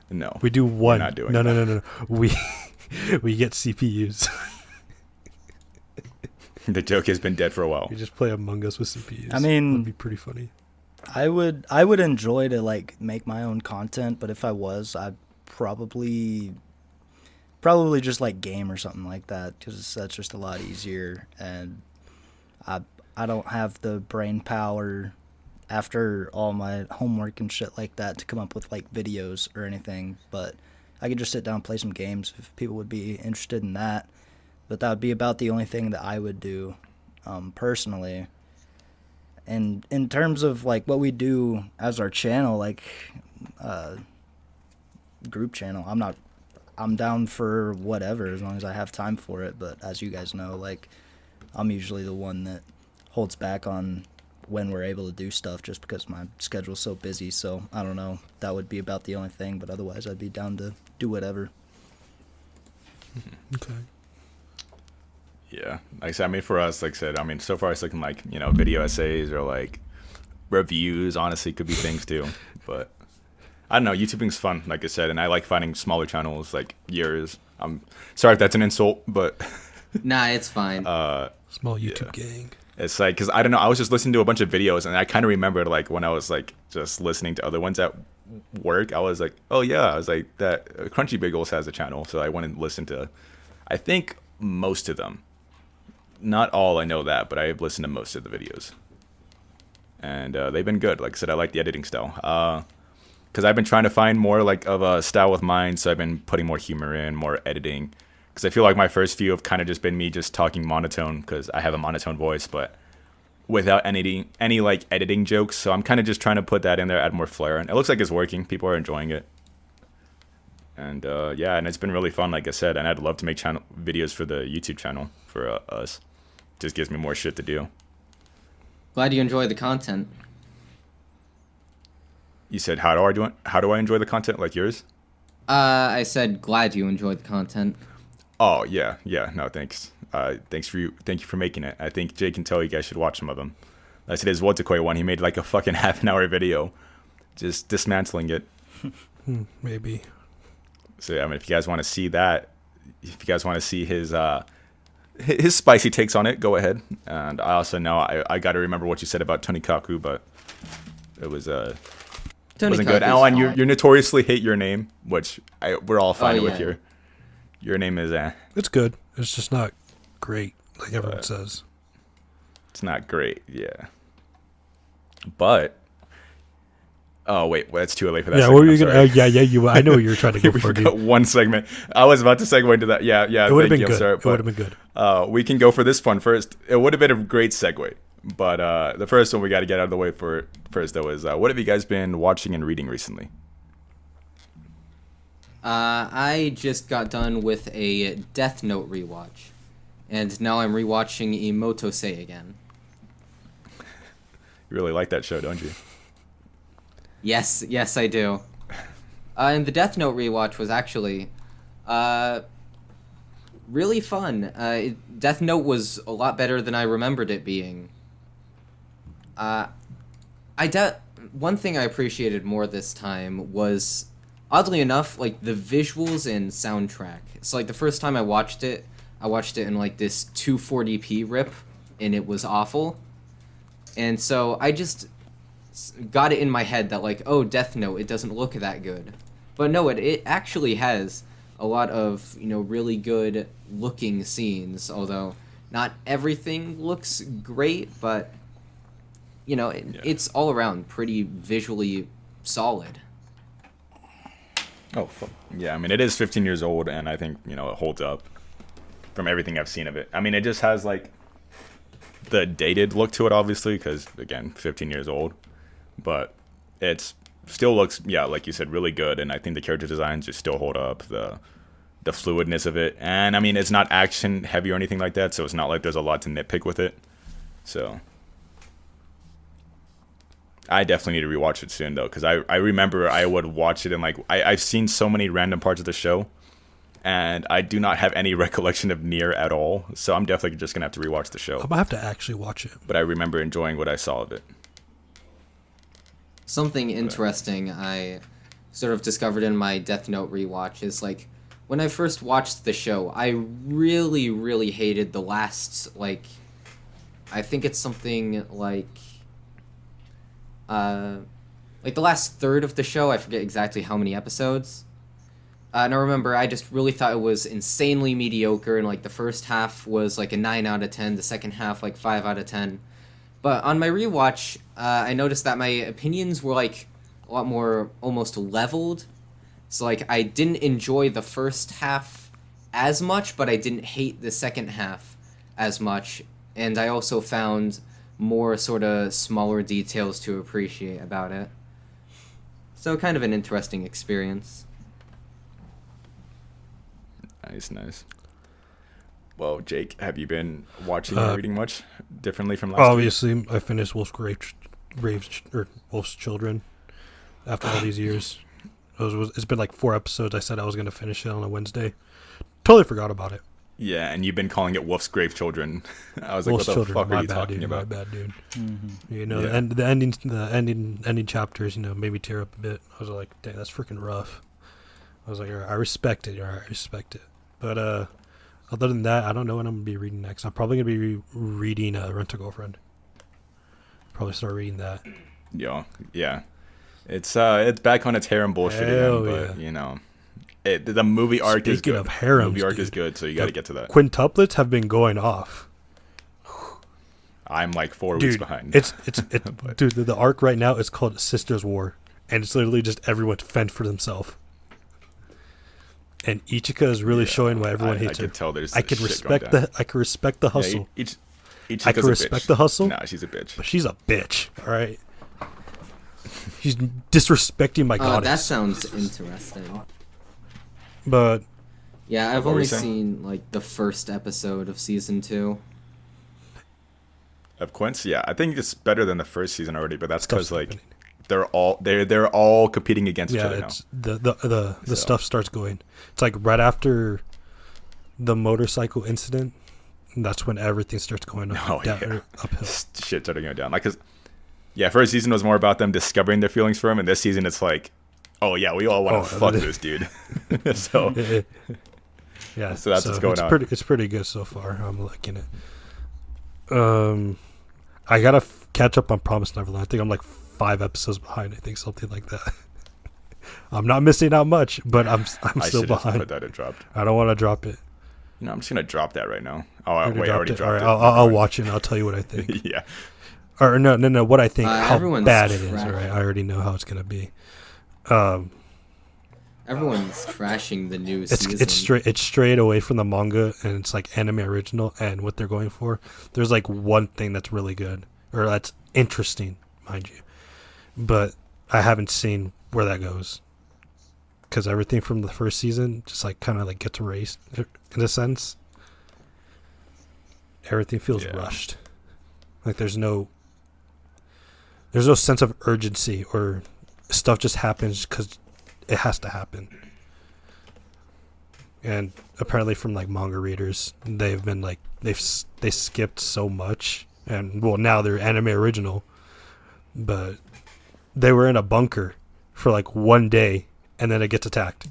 Speaker 1: no,
Speaker 3: We do one.
Speaker 1: not doing
Speaker 3: no,
Speaker 1: that.
Speaker 3: no. We we get CPUs.
Speaker 1: The joke has been dead for a while.
Speaker 3: You just play Among Us with CPUs.
Speaker 4: I mean-
Speaker 3: that'd be pretty funny.
Speaker 4: I would enjoy to like make my own content, but if I was, I'd probably just like game or something like that, because that's just a lot easier, and I don't have the brain power after all my homework and shit like that to come up with like videos or anything. But I could just sit down and play some games if people would be interested in that. But that would be about the only thing that I would do personally. And in terms of like what we do as our channel, like group channel, I'm down for whatever as long as I have time for it. But as you guys know, like I'm usually the one that holds back on when we're able to do stuff just because my schedule's so busy. So I don't know, that would be about the only thing, but otherwise I'd be down to do whatever.
Speaker 3: Okay.
Speaker 1: Yeah, like I said, I mean, for us, like I said, I mean, so far it's looking like, you know, video essays or like reviews. Honestly, could be things too. But I don't know. YouTubing's fun, like I said, and I like finding smaller channels like yours. I'm sorry if that's an insult, but
Speaker 2: Nah, it's fine.
Speaker 3: Small YouTube gang.
Speaker 1: it's like, because I don't know, I was just listening to a bunch of videos and I kind of remembered like when I was like just listening to other ones at work, I was like, oh yeah, I was like, that Crunchybagels has a channel, so I went and listened to, I think, most of them. Not all, I know that, but I've listened to most of the videos. And they've been good. Like I said, I like the editing style. Because I've been trying to find more like of a style with mine, so I've been putting more humor in, more editing. Because I feel like my first few have kind of just been me just talking monotone, because I have a monotone voice, but without any like editing jokes. So I'm kind of just trying to put that in there, add more flair. And it looks like it's working. People are enjoying it. And yeah, and it's been really fun, like I said. And I'd love to make videos for the YouTube channel for us. Just gives me more shit to do.
Speaker 2: Glad you enjoy the content.
Speaker 1: You said, how do I enjoy the content like yours?
Speaker 2: I said glad you enjoyed the content.
Speaker 1: Oh yeah. No, thanks. Thank you for making it. I think Jake can tell you guys should watch some of them. I said his Wotakoi one. He made like a fucking half an hour video, just dismantling it.
Speaker 3: Maybe.
Speaker 1: So I mean, if you guys want to see that, if you guys want to see his spicy takes on it, go ahead. And I also know I got to remember what you said about Tony Kaku, but it was wasn't good. Oh, and you notoriously hate your name, which we're all fine with. Your name is
Speaker 3: It's good. It's just not great, like everyone says.
Speaker 1: It's not great, yeah. But oh wait, well, that's too late for that.
Speaker 3: Yeah, what were you gonna? You. I know what you were trying to go
Speaker 1: we
Speaker 3: for.
Speaker 1: forgot one segment. I was about to segue into that. Yeah.
Speaker 3: It would have been good.
Speaker 1: Sorry,
Speaker 3: It would have been good.
Speaker 1: We can go for this one first. It would have been a great segue, but the first one we got to get out of the way for first though is what have you guys been watching and reading recently?
Speaker 2: I just got done with a Death Note rewatch, and now I'm rewatching Imotose again.
Speaker 1: You really like that show, don't you?
Speaker 2: Yes, I do. And the Death Note rewatch was actually really fun. Death Note was a lot better than I remembered it being. One thing I appreciated more this time was, oddly enough, like the visuals and soundtrack. So like the first time I watched it in like this 240p rip, and it was awful. And so I just got it in my head that like, oh, Death Note, it doesn't look that good. But no, it actually has a lot of, really good looking scenes, although not everything looks great, but it's all around pretty visually solid.
Speaker 1: Oh, yeah. I mean, it is 15 years old, and I think it holds up from everything I've seen of it. I mean, it just has like the dated look to it, obviously, because again, 15 years old, but it's still looks, like you said, really good. And I think the character designs just still hold up, the fluidness of it. And I mean, it's not action heavy or anything like that, so it's not like there's a lot to nitpick with it. So I definitely need to rewatch it soon though, because I remember I would watch it and like I've seen so many random parts of the show, and I do not have any recollection of Nier at all. So I'm definitely just gonna have to rewatch the show.
Speaker 3: I'm gonna have to actually watch it.
Speaker 1: But I remember enjoying what I saw of it.
Speaker 2: Something interesting I sort of discovered in my Death Note rewatch is like, when I first watched the show, I really, really hated the last like I think it's something like the last third of the show. I forget exactly how many episodes. And I remember I just really thought it was insanely mediocre, and like the first half was like a 9 out of 10, the second half like 5 out of 10. But on my rewatch, I noticed that my opinions were like a lot more almost leveled. So like I didn't enjoy the first half as much, but I didn't hate the second half as much. And I also found more sort of smaller details to appreciate about it. So kind of an interesting experience.
Speaker 1: Nice. Well, Jake, have you been watching or reading much differently from last week?
Speaker 3: Obviously, I finished Wolf's Children after all these years. It's been like 4 episodes. I said I was going to finish it on a Wednesday. Totally forgot about it.
Speaker 1: Yeah, and you've been calling it Wolf's Grave Children. I was like,
Speaker 3: Wolf's
Speaker 1: what the
Speaker 3: Children.
Speaker 1: fuck are you
Speaker 3: Bad,
Speaker 1: talking
Speaker 3: dude.
Speaker 1: about?
Speaker 3: My bad, dude.
Speaker 4: Mm-hmm.
Speaker 3: You know,
Speaker 1: Yeah.
Speaker 3: and the ending chapters, made me tear up a bit. I was like, dang, that's freaking rough. I was like, all right, I respect it. All right, I respect it. But other than that, I don't know what I'm gonna be reading next. I'm probably gonna be reading Rent a Girlfriend. Probably start reading that.
Speaker 1: Yeah. It's back on its harem bullshit
Speaker 3: Hell
Speaker 1: again, but the movie arc is
Speaker 3: Speaking
Speaker 1: good.
Speaker 3: of harems,
Speaker 1: the movie arc is
Speaker 3: dude,
Speaker 1: good, so you got to get to that.
Speaker 3: Quintuplets have been going off.
Speaker 1: I'm like 4 weeks
Speaker 3: Dude,
Speaker 1: behind.
Speaker 3: it's
Speaker 1: But-
Speaker 3: dude. The arc right now is called Sisters War, and it's literally just everyone to fend for themselves. And Ichika is really showing why everyone hates
Speaker 1: I
Speaker 3: her.
Speaker 1: can tell there's
Speaker 3: I can
Speaker 1: shit
Speaker 3: respect
Speaker 1: going down.
Speaker 3: I can respect the
Speaker 1: Yeah,
Speaker 3: hustle.
Speaker 1: each
Speaker 3: I can respect the hustle.
Speaker 1: Nah, she's a bitch.
Speaker 3: But she's a bitch. All right. She's disrespecting my
Speaker 2: Oh,
Speaker 3: goddess.
Speaker 2: that sounds interesting.
Speaker 3: But
Speaker 2: Yeah, I've
Speaker 1: What were
Speaker 2: only
Speaker 1: you saying?
Speaker 2: seen like the first episode of season 2.
Speaker 1: Of Quince, yeah, I think it's better than the first season already, but that's
Speaker 3: Stuff's
Speaker 1: because like
Speaker 3: happening.
Speaker 1: they're all competing against each
Speaker 3: yeah,
Speaker 1: other now.
Speaker 3: it's the
Speaker 1: So.
Speaker 3: stuff starts going. It's like right after the motorcycle incident. That's when everything starts going up,
Speaker 1: Oh,
Speaker 3: down,
Speaker 1: yeah.
Speaker 3: or uphill.
Speaker 1: Shit started going down. Like, cause first season was more about them discovering their feelings for him, and this season it's like, oh yeah, we all want to fuck this dude. So
Speaker 3: Yeah,
Speaker 1: So that's what's going on.
Speaker 3: It's pretty good so far. I'm liking it. I gotta catch up on Promised Neverland. I think I'm like 5 episodes behind. I think something like that. I'm not missing out much, but I'm
Speaker 1: I
Speaker 3: still
Speaker 1: should have
Speaker 3: behind.
Speaker 1: put that it dropped.
Speaker 3: I don't want to drop it.
Speaker 1: I'm just gonna drop that right now. Oh
Speaker 3: Already
Speaker 1: wait, I already
Speaker 3: All right,
Speaker 1: dropped
Speaker 3: I'll watch it and I'll tell you what I think.
Speaker 1: it. Yeah.
Speaker 3: Or no, what I think, how
Speaker 2: everyone's
Speaker 3: bad it is.
Speaker 2: trash.
Speaker 3: All right, I already know how it's gonna be.
Speaker 2: Everyone's trashing the new season.
Speaker 3: It's straight away from the manga, and it's like anime original, and what they're going for. There's like one thing that's really good, or that's interesting, mind you, but I haven't seen where that goes, because everything from the first season just like kind of like gets erased in a sense. Everything feels
Speaker 1: Yeah.
Speaker 3: rushed, like there's no sense of urgency, or stuff just happens because it has to happen. And apparently from like manga readers, they've been like they skipped so much, and well, now they're anime original, but they were in a bunker for like one day and then it gets attacked.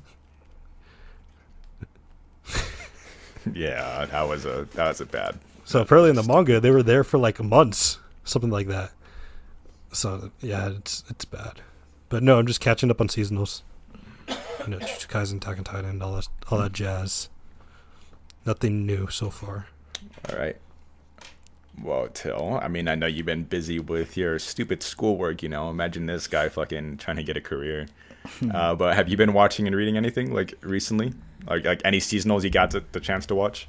Speaker 1: Yeah, that was a bad.
Speaker 3: So apparently in the manga they were there for like months, something like that. So yeah, it's bad. But no, I'm just catching up on seasonals. Jujutsu Kaisen, Attack on Titan, all that jazz. Nothing new so far.
Speaker 1: All right. Well, Till, I mean, I know you've been busy with your stupid schoolwork, Imagine this guy fucking trying to get a career. But have you been watching and reading anything, like, recently? Like any seasonals you got the chance to watch?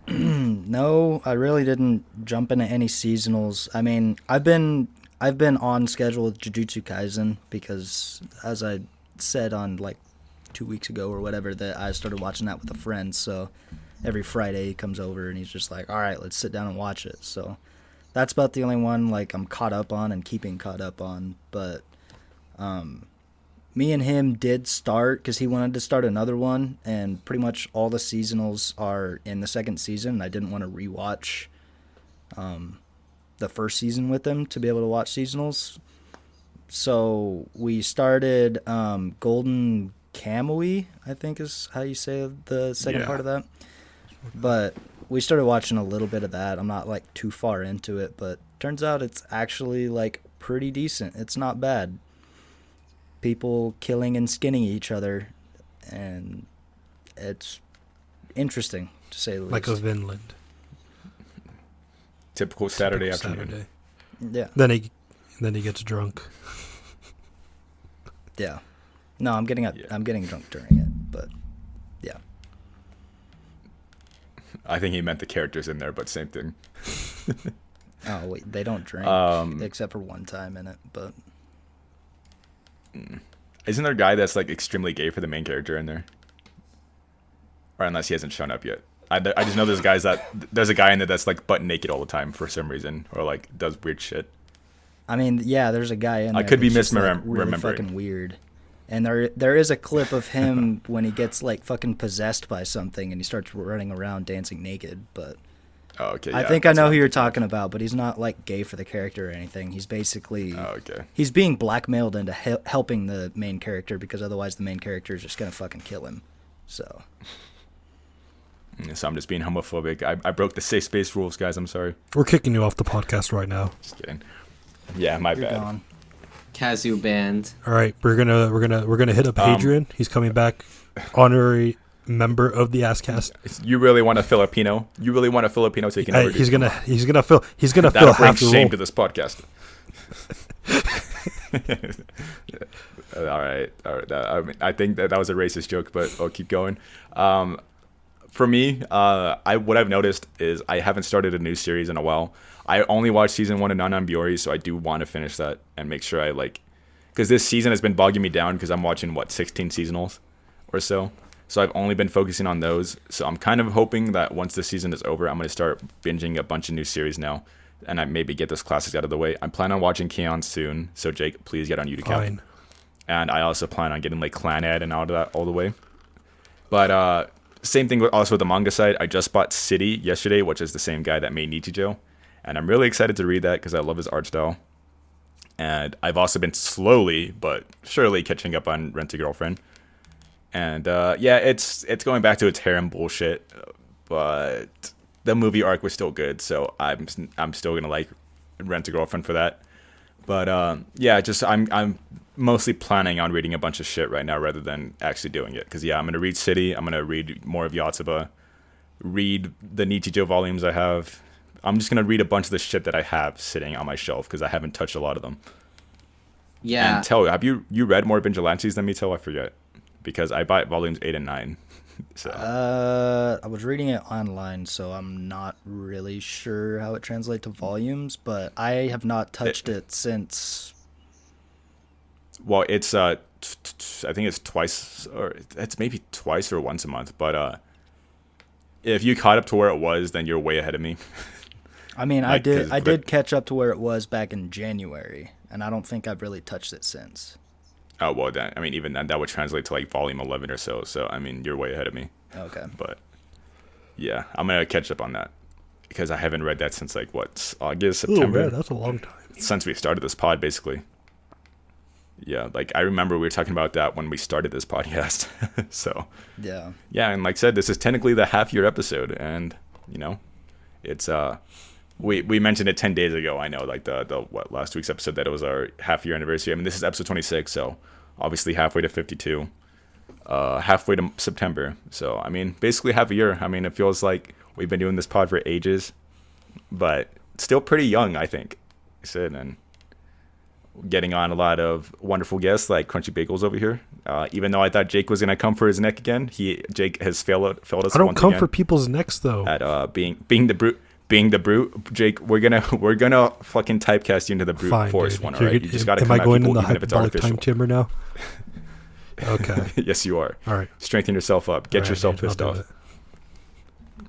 Speaker 4: No, I really didn't jump into any seasonals. I mean, I've been on schedule with Jujutsu Kaisen because, as I said on like 2 weeks ago or whatever, that I started watching that with a friend. So every Friday he comes over and he's just like, all right, let's sit down and watch it. So that's about the only one like I'm caught up on and keeping caught up on. But me and him did start because he wanted to start another one, and pretty much all the seasonals are in the second season. I didn't want to rewatch the first season with him to be able to watch seasonals. So we started Golden Kamuy, I think is how you say the second
Speaker 1: Yeah.
Speaker 4: part of that. But we started watching a little bit of that. I'm not like too far into it, but turns out it's actually like pretty decent. It's not bad. People killing and skinning each other, and it's interesting to say the least.
Speaker 3: Like a Vinland.
Speaker 1: Typical Saturday
Speaker 3: Typical
Speaker 1: afternoon.
Speaker 4: Yeah.
Speaker 3: Then he gets drunk.
Speaker 4: Yeah. No, I'm getting
Speaker 1: Yeah.
Speaker 4: drunk during it, but yeah.
Speaker 1: I think he meant the characters in there, but same thing.
Speaker 4: Oh wait, they don't drink except for one time in it, but
Speaker 1: Isn't there a guy that's like extremely gay for the main character in there? Or unless he hasn't shown up yet. I just know there's a guy in there that's like butt naked all the time for some reason, or like does weird shit.
Speaker 4: I mean, yeah, there's a guy in
Speaker 1: I
Speaker 4: there
Speaker 1: could be
Speaker 4: that's just, like, really
Speaker 1: misremembering.
Speaker 4: fucking weird. And there is a clip of him when he gets like fucking possessed by something and he starts running around dancing naked, but
Speaker 1: Oh, okay.
Speaker 4: I
Speaker 1: yeah,
Speaker 4: think I
Speaker 1: that's
Speaker 4: know
Speaker 1: what
Speaker 4: who
Speaker 1: I'm
Speaker 4: you're
Speaker 1: thinking of.
Speaker 4: talking about, but he's not like gay for the character or anything. He's basically
Speaker 1: Oh, okay.
Speaker 4: he's being blackmailed into helping the main character because otherwise the main character is just gonna fucking kill him. So
Speaker 1: So I'm just being homophobic. I broke the safe space rules, guys. I'm sorry.
Speaker 3: We're kicking you off the podcast right now.
Speaker 1: Just kidding. Yeah, my
Speaker 4: you're
Speaker 1: bad.
Speaker 4: gone.
Speaker 2: Kazu band.
Speaker 3: All right, we're gonna hit up Hadrian. He's coming back, honorary member of the Asscast.
Speaker 1: You really want a Filipino? You really want a Filipino taking over?
Speaker 3: He's gonna fill
Speaker 1: That'll bring
Speaker 3: half the
Speaker 1: shame
Speaker 3: role.
Speaker 1: to this podcast. All right. I think that was a racist joke, but I'll keep going. For me, what I've noticed is I haven't started a new series in a while. I only watched season 1 of Nanan Biori, so I do want to finish that and make sure I because this season has been bogging me down because I'm watching 16 seasonals or so. So I've only been focusing on those. So I'm kind of hoping that once the season is over, I'm going to start binging a bunch of new series now, and I maybe get those classics out of the way. I'm planning on watching Keon soon, so Jake, please get on YouTube.
Speaker 3: Fine.
Speaker 1: And I also plan on getting Clan Ed and all of that all the way. But same thing also with the manga side. I just bought City yesterday, which is the same guy that made Nichijou, and I'm really excited to read that because I love his art style. And I've also been slowly but surely catching up on Rent a Girlfriend. And yeah, it's going back to its harem bullshit, but the movie arc was still good, so I'm still gonna like Rent a Girlfriend for that. But yeah, just I'm mostly planning on reading a bunch of shit right now rather than actually doing it. Because yeah, I'm gonna read City, I'm gonna read more of Yotsuba, read the Nichijou volumes I have. I'm just gonna read a bunch of the shit that I have sitting on my shelf because I haven't touched a lot of them.
Speaker 2: Yeah.
Speaker 1: And Tell, have you read more Vigilantes than me? Tell, I forget. Because I bought volumes 8 and 9. So
Speaker 4: I was reading it online, so I'm not really sure how it translates to volumes, but I have not touched it since.
Speaker 1: well, it's I think it's twice, or it's maybe twice or once a month. But if you caught up to where it was, then you're way ahead of me.
Speaker 4: I mean,
Speaker 1: Like, 'cause
Speaker 4: I did catch up to where it was back in January, and I don't think I've really touched it since.
Speaker 1: Oh well, then I mean, even then that would translate to volume 11 or so. So I mean, you're way ahead of me.
Speaker 4: Okay.
Speaker 1: But yeah, I'm gonna catch up on that because I haven't read that since August, September.
Speaker 3: Oh man, that's a long time.
Speaker 1: Since we started this pod, basically. Yeah, I remember we were talking about that when we started this podcast. So
Speaker 4: Yeah.
Speaker 1: yeah, and like I said, this is technically the half-year episode, and it's we mentioned it 10 days ago. I know, the last week's episode, that it was our half-year anniversary. I mean, this is episode 26, so obviously halfway to 52, halfway to September. So I mean, basically half a year. I mean, it feels like we've been doing this pod for ages, but still pretty young, I think. And getting on a lot of wonderful guests like Crunchybagels over here. Even though I thought Jake was gonna come for his neck again, Jake has failed us.
Speaker 3: I don't
Speaker 1: once
Speaker 3: come
Speaker 1: again
Speaker 3: for people's necks though.
Speaker 1: at being the brute. Being the brute, Jake, we're gonna fucking typecast you into the brute
Speaker 3: Fine,
Speaker 1: force
Speaker 3: dude.
Speaker 1: one, all right? You just gotta
Speaker 3: Am
Speaker 1: come
Speaker 3: I
Speaker 1: at
Speaker 3: going
Speaker 1: people
Speaker 3: in the
Speaker 1: even if it's
Speaker 3: hyperbolic
Speaker 1: artificial.
Speaker 3: time chamber now? Okay.
Speaker 1: Yes, you are.
Speaker 3: All right.
Speaker 1: Strengthen yourself up. Get
Speaker 3: All right,
Speaker 1: yourself
Speaker 3: dude,
Speaker 1: pissed
Speaker 3: I'll do
Speaker 1: off.
Speaker 3: it.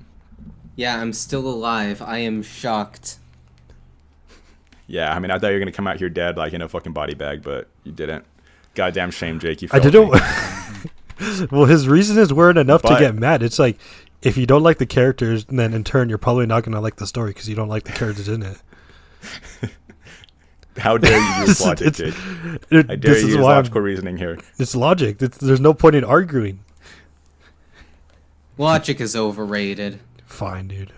Speaker 2: Yeah, I'm still alive. I am shocked.
Speaker 1: Yeah, I mean, I thought you were gonna come out here dead, in a fucking body bag, but you didn't. Goddamn shame, Jake. You
Speaker 3: I
Speaker 1: failed
Speaker 3: didn't.
Speaker 1: me.
Speaker 3: Well, his reasons weren't enough to
Speaker 1: But-
Speaker 3: get mad. It's like, if you don't like the characters, then in turn you're probably not gonna like the story because you don't like the characters in it.
Speaker 1: How dare you use logic, Jake? I dare
Speaker 3: This
Speaker 1: you
Speaker 3: is
Speaker 1: use
Speaker 3: why
Speaker 1: logical reasoning here.
Speaker 3: it's logic. There's no point in arguing.
Speaker 2: Logic is overrated.
Speaker 3: Fine, dude.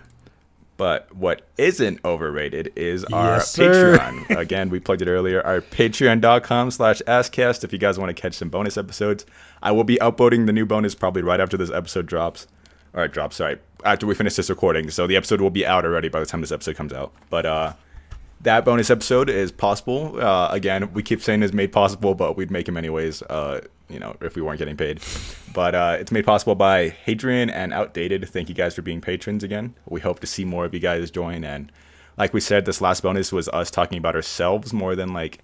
Speaker 1: But what isn't overrated is our
Speaker 3: Yes, sir.
Speaker 1: Patreon. Again, we plugged it earlier. Our patreon.com/askcast if you guys want to catch some bonus episodes. I will be uploading the new bonus probably right after this episode drops. Or it drops, sorry. After we finish this recording. So the episode will be out already by the time this episode comes out. But that bonus episode is possible. Again, we keep saying it's made possible, but we'd make them anyways, if we weren't getting paid. But it's made possible by Hadrian and Outdated. Thank you guys for being patrons again. We hope to see more of you guys join. And like we said, this last bonus was us talking about ourselves more than like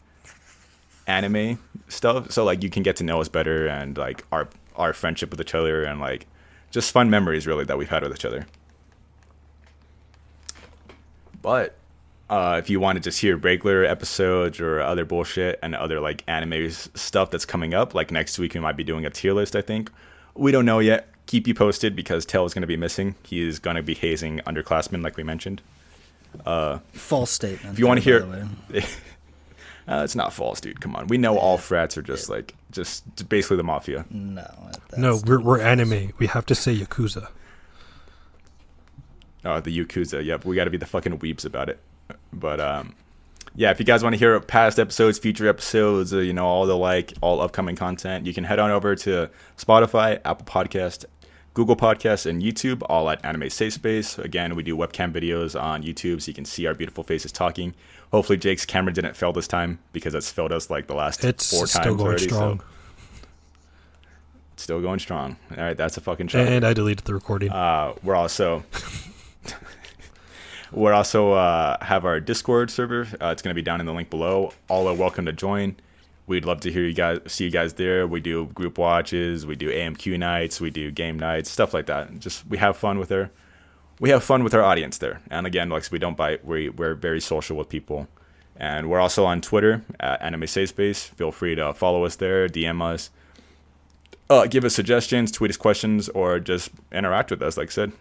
Speaker 1: anime stuff. So like you can get to know us better and like our friendship with each other and like just fun memories really that we've had with each other. But if you want to just hear regular episodes or other bullshit and other like anime stuff that's coming up, like next week we might be doing a tier list, I think. We don't know yet. Keep you posted because Tail is going to be missing. He is going to be hazing underclassmen like we mentioned.
Speaker 4: False statement.
Speaker 1: If you want to
Speaker 4: by
Speaker 1: hear...
Speaker 4: the way.
Speaker 1: It's not false, dude. Come on. We know all frats are just basically the mafia.
Speaker 4: No.
Speaker 3: No, we're anime. We have to say Yakuza.
Speaker 1: Oh, the Yakuza. Yep, we got to be the fucking weebs about it. But yeah, if you guys want to hear past episodes, future episodes, all upcoming content, you can head on over to Spotify, Apple Podcast, Google Podcasts, and YouTube, all at Anime Safe Space. Again, we do webcam videos on YouTube so you can see our beautiful faces talking. Hopefully Jake's camera didn't fail this time because it's failed us like the last
Speaker 3: It's
Speaker 1: 4 times
Speaker 3: still going
Speaker 1: already.
Speaker 3: strong.
Speaker 1: So it's still going strong. All right, that's a fucking shot.
Speaker 3: And I deleted the recording.
Speaker 1: We're also have our Discord server. It's going to be down in the link below. All are welcome to join. We'd love to see you guys there. We do group watches, we do AMQ nights, we do game nights, stuff like that. Just we have fun with our audience there. And again, like we don't bite. We're very social with people. And we're also on Twitter at Anime Safe Space. Feel free to follow us there, DM us, give us suggestions, tweet us questions, or just interact with us. Like I said,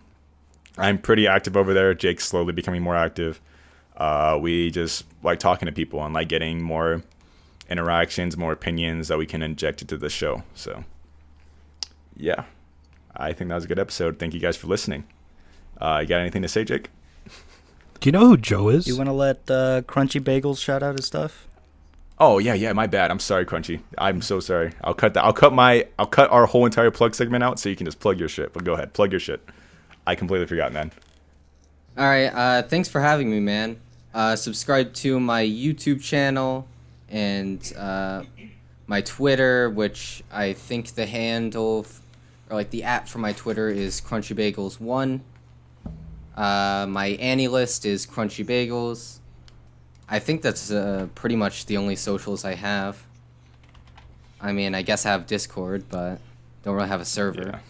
Speaker 1: I'm pretty active over there. Jake's slowly becoming more active. We just like talking to people and like getting more interactions, more opinions that we can inject into the show. So yeah, I think that was a good episode. Thank you guys for listening. You got anything to say, Jake?
Speaker 3: Do you know who Joe is?
Speaker 4: You want to let Crunchybagels shout out his stuff?
Speaker 1: Oh yeah, my bad. I'm sorry, Crunchy. I'm so sorry. I'll cut our whole entire plug segment out so you can just plug your shit. But go ahead, plug your shit. I completely forgot, man.
Speaker 2: All right, thanks for having me, man. Subscribe to my YouTube channel and my Twitter, which I think the handle or like the app for my Twitter is CrunchyBagels1. My Annie list is CrunchyBagels. I think that's pretty much the only socials I have. I mean, I guess I have Discord, but don't really have a server.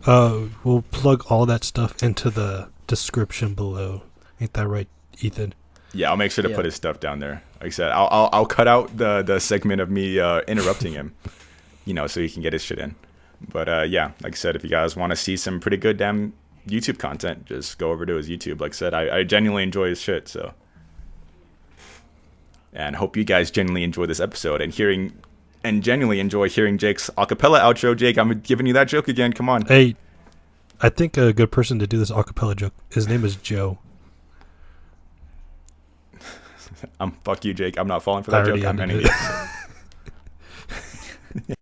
Speaker 1: Yeah.
Speaker 3: We'll plug all that stuff into the description below. Ain't that right, Ethan?
Speaker 1: Yeah, I'll make sure to put his stuff down there. Like I said, I'll cut out the segment of me interrupting him, so he can get his shit in. But yeah, like I said, if you guys want to see some pretty good damn YouTube content, just go over to his YouTube. Like I said, I genuinely enjoy his shit. So, and hope you guys genuinely enjoy this episode and genuinely enjoy hearing Jake's acapella outro. Jake, I'm giving you that joke again. Come on.
Speaker 3: Hey, I think a good person to do this acapella joke, his name is Joe.
Speaker 1: Fuck you, Jake. I'm not falling for that joke. I'm ending it.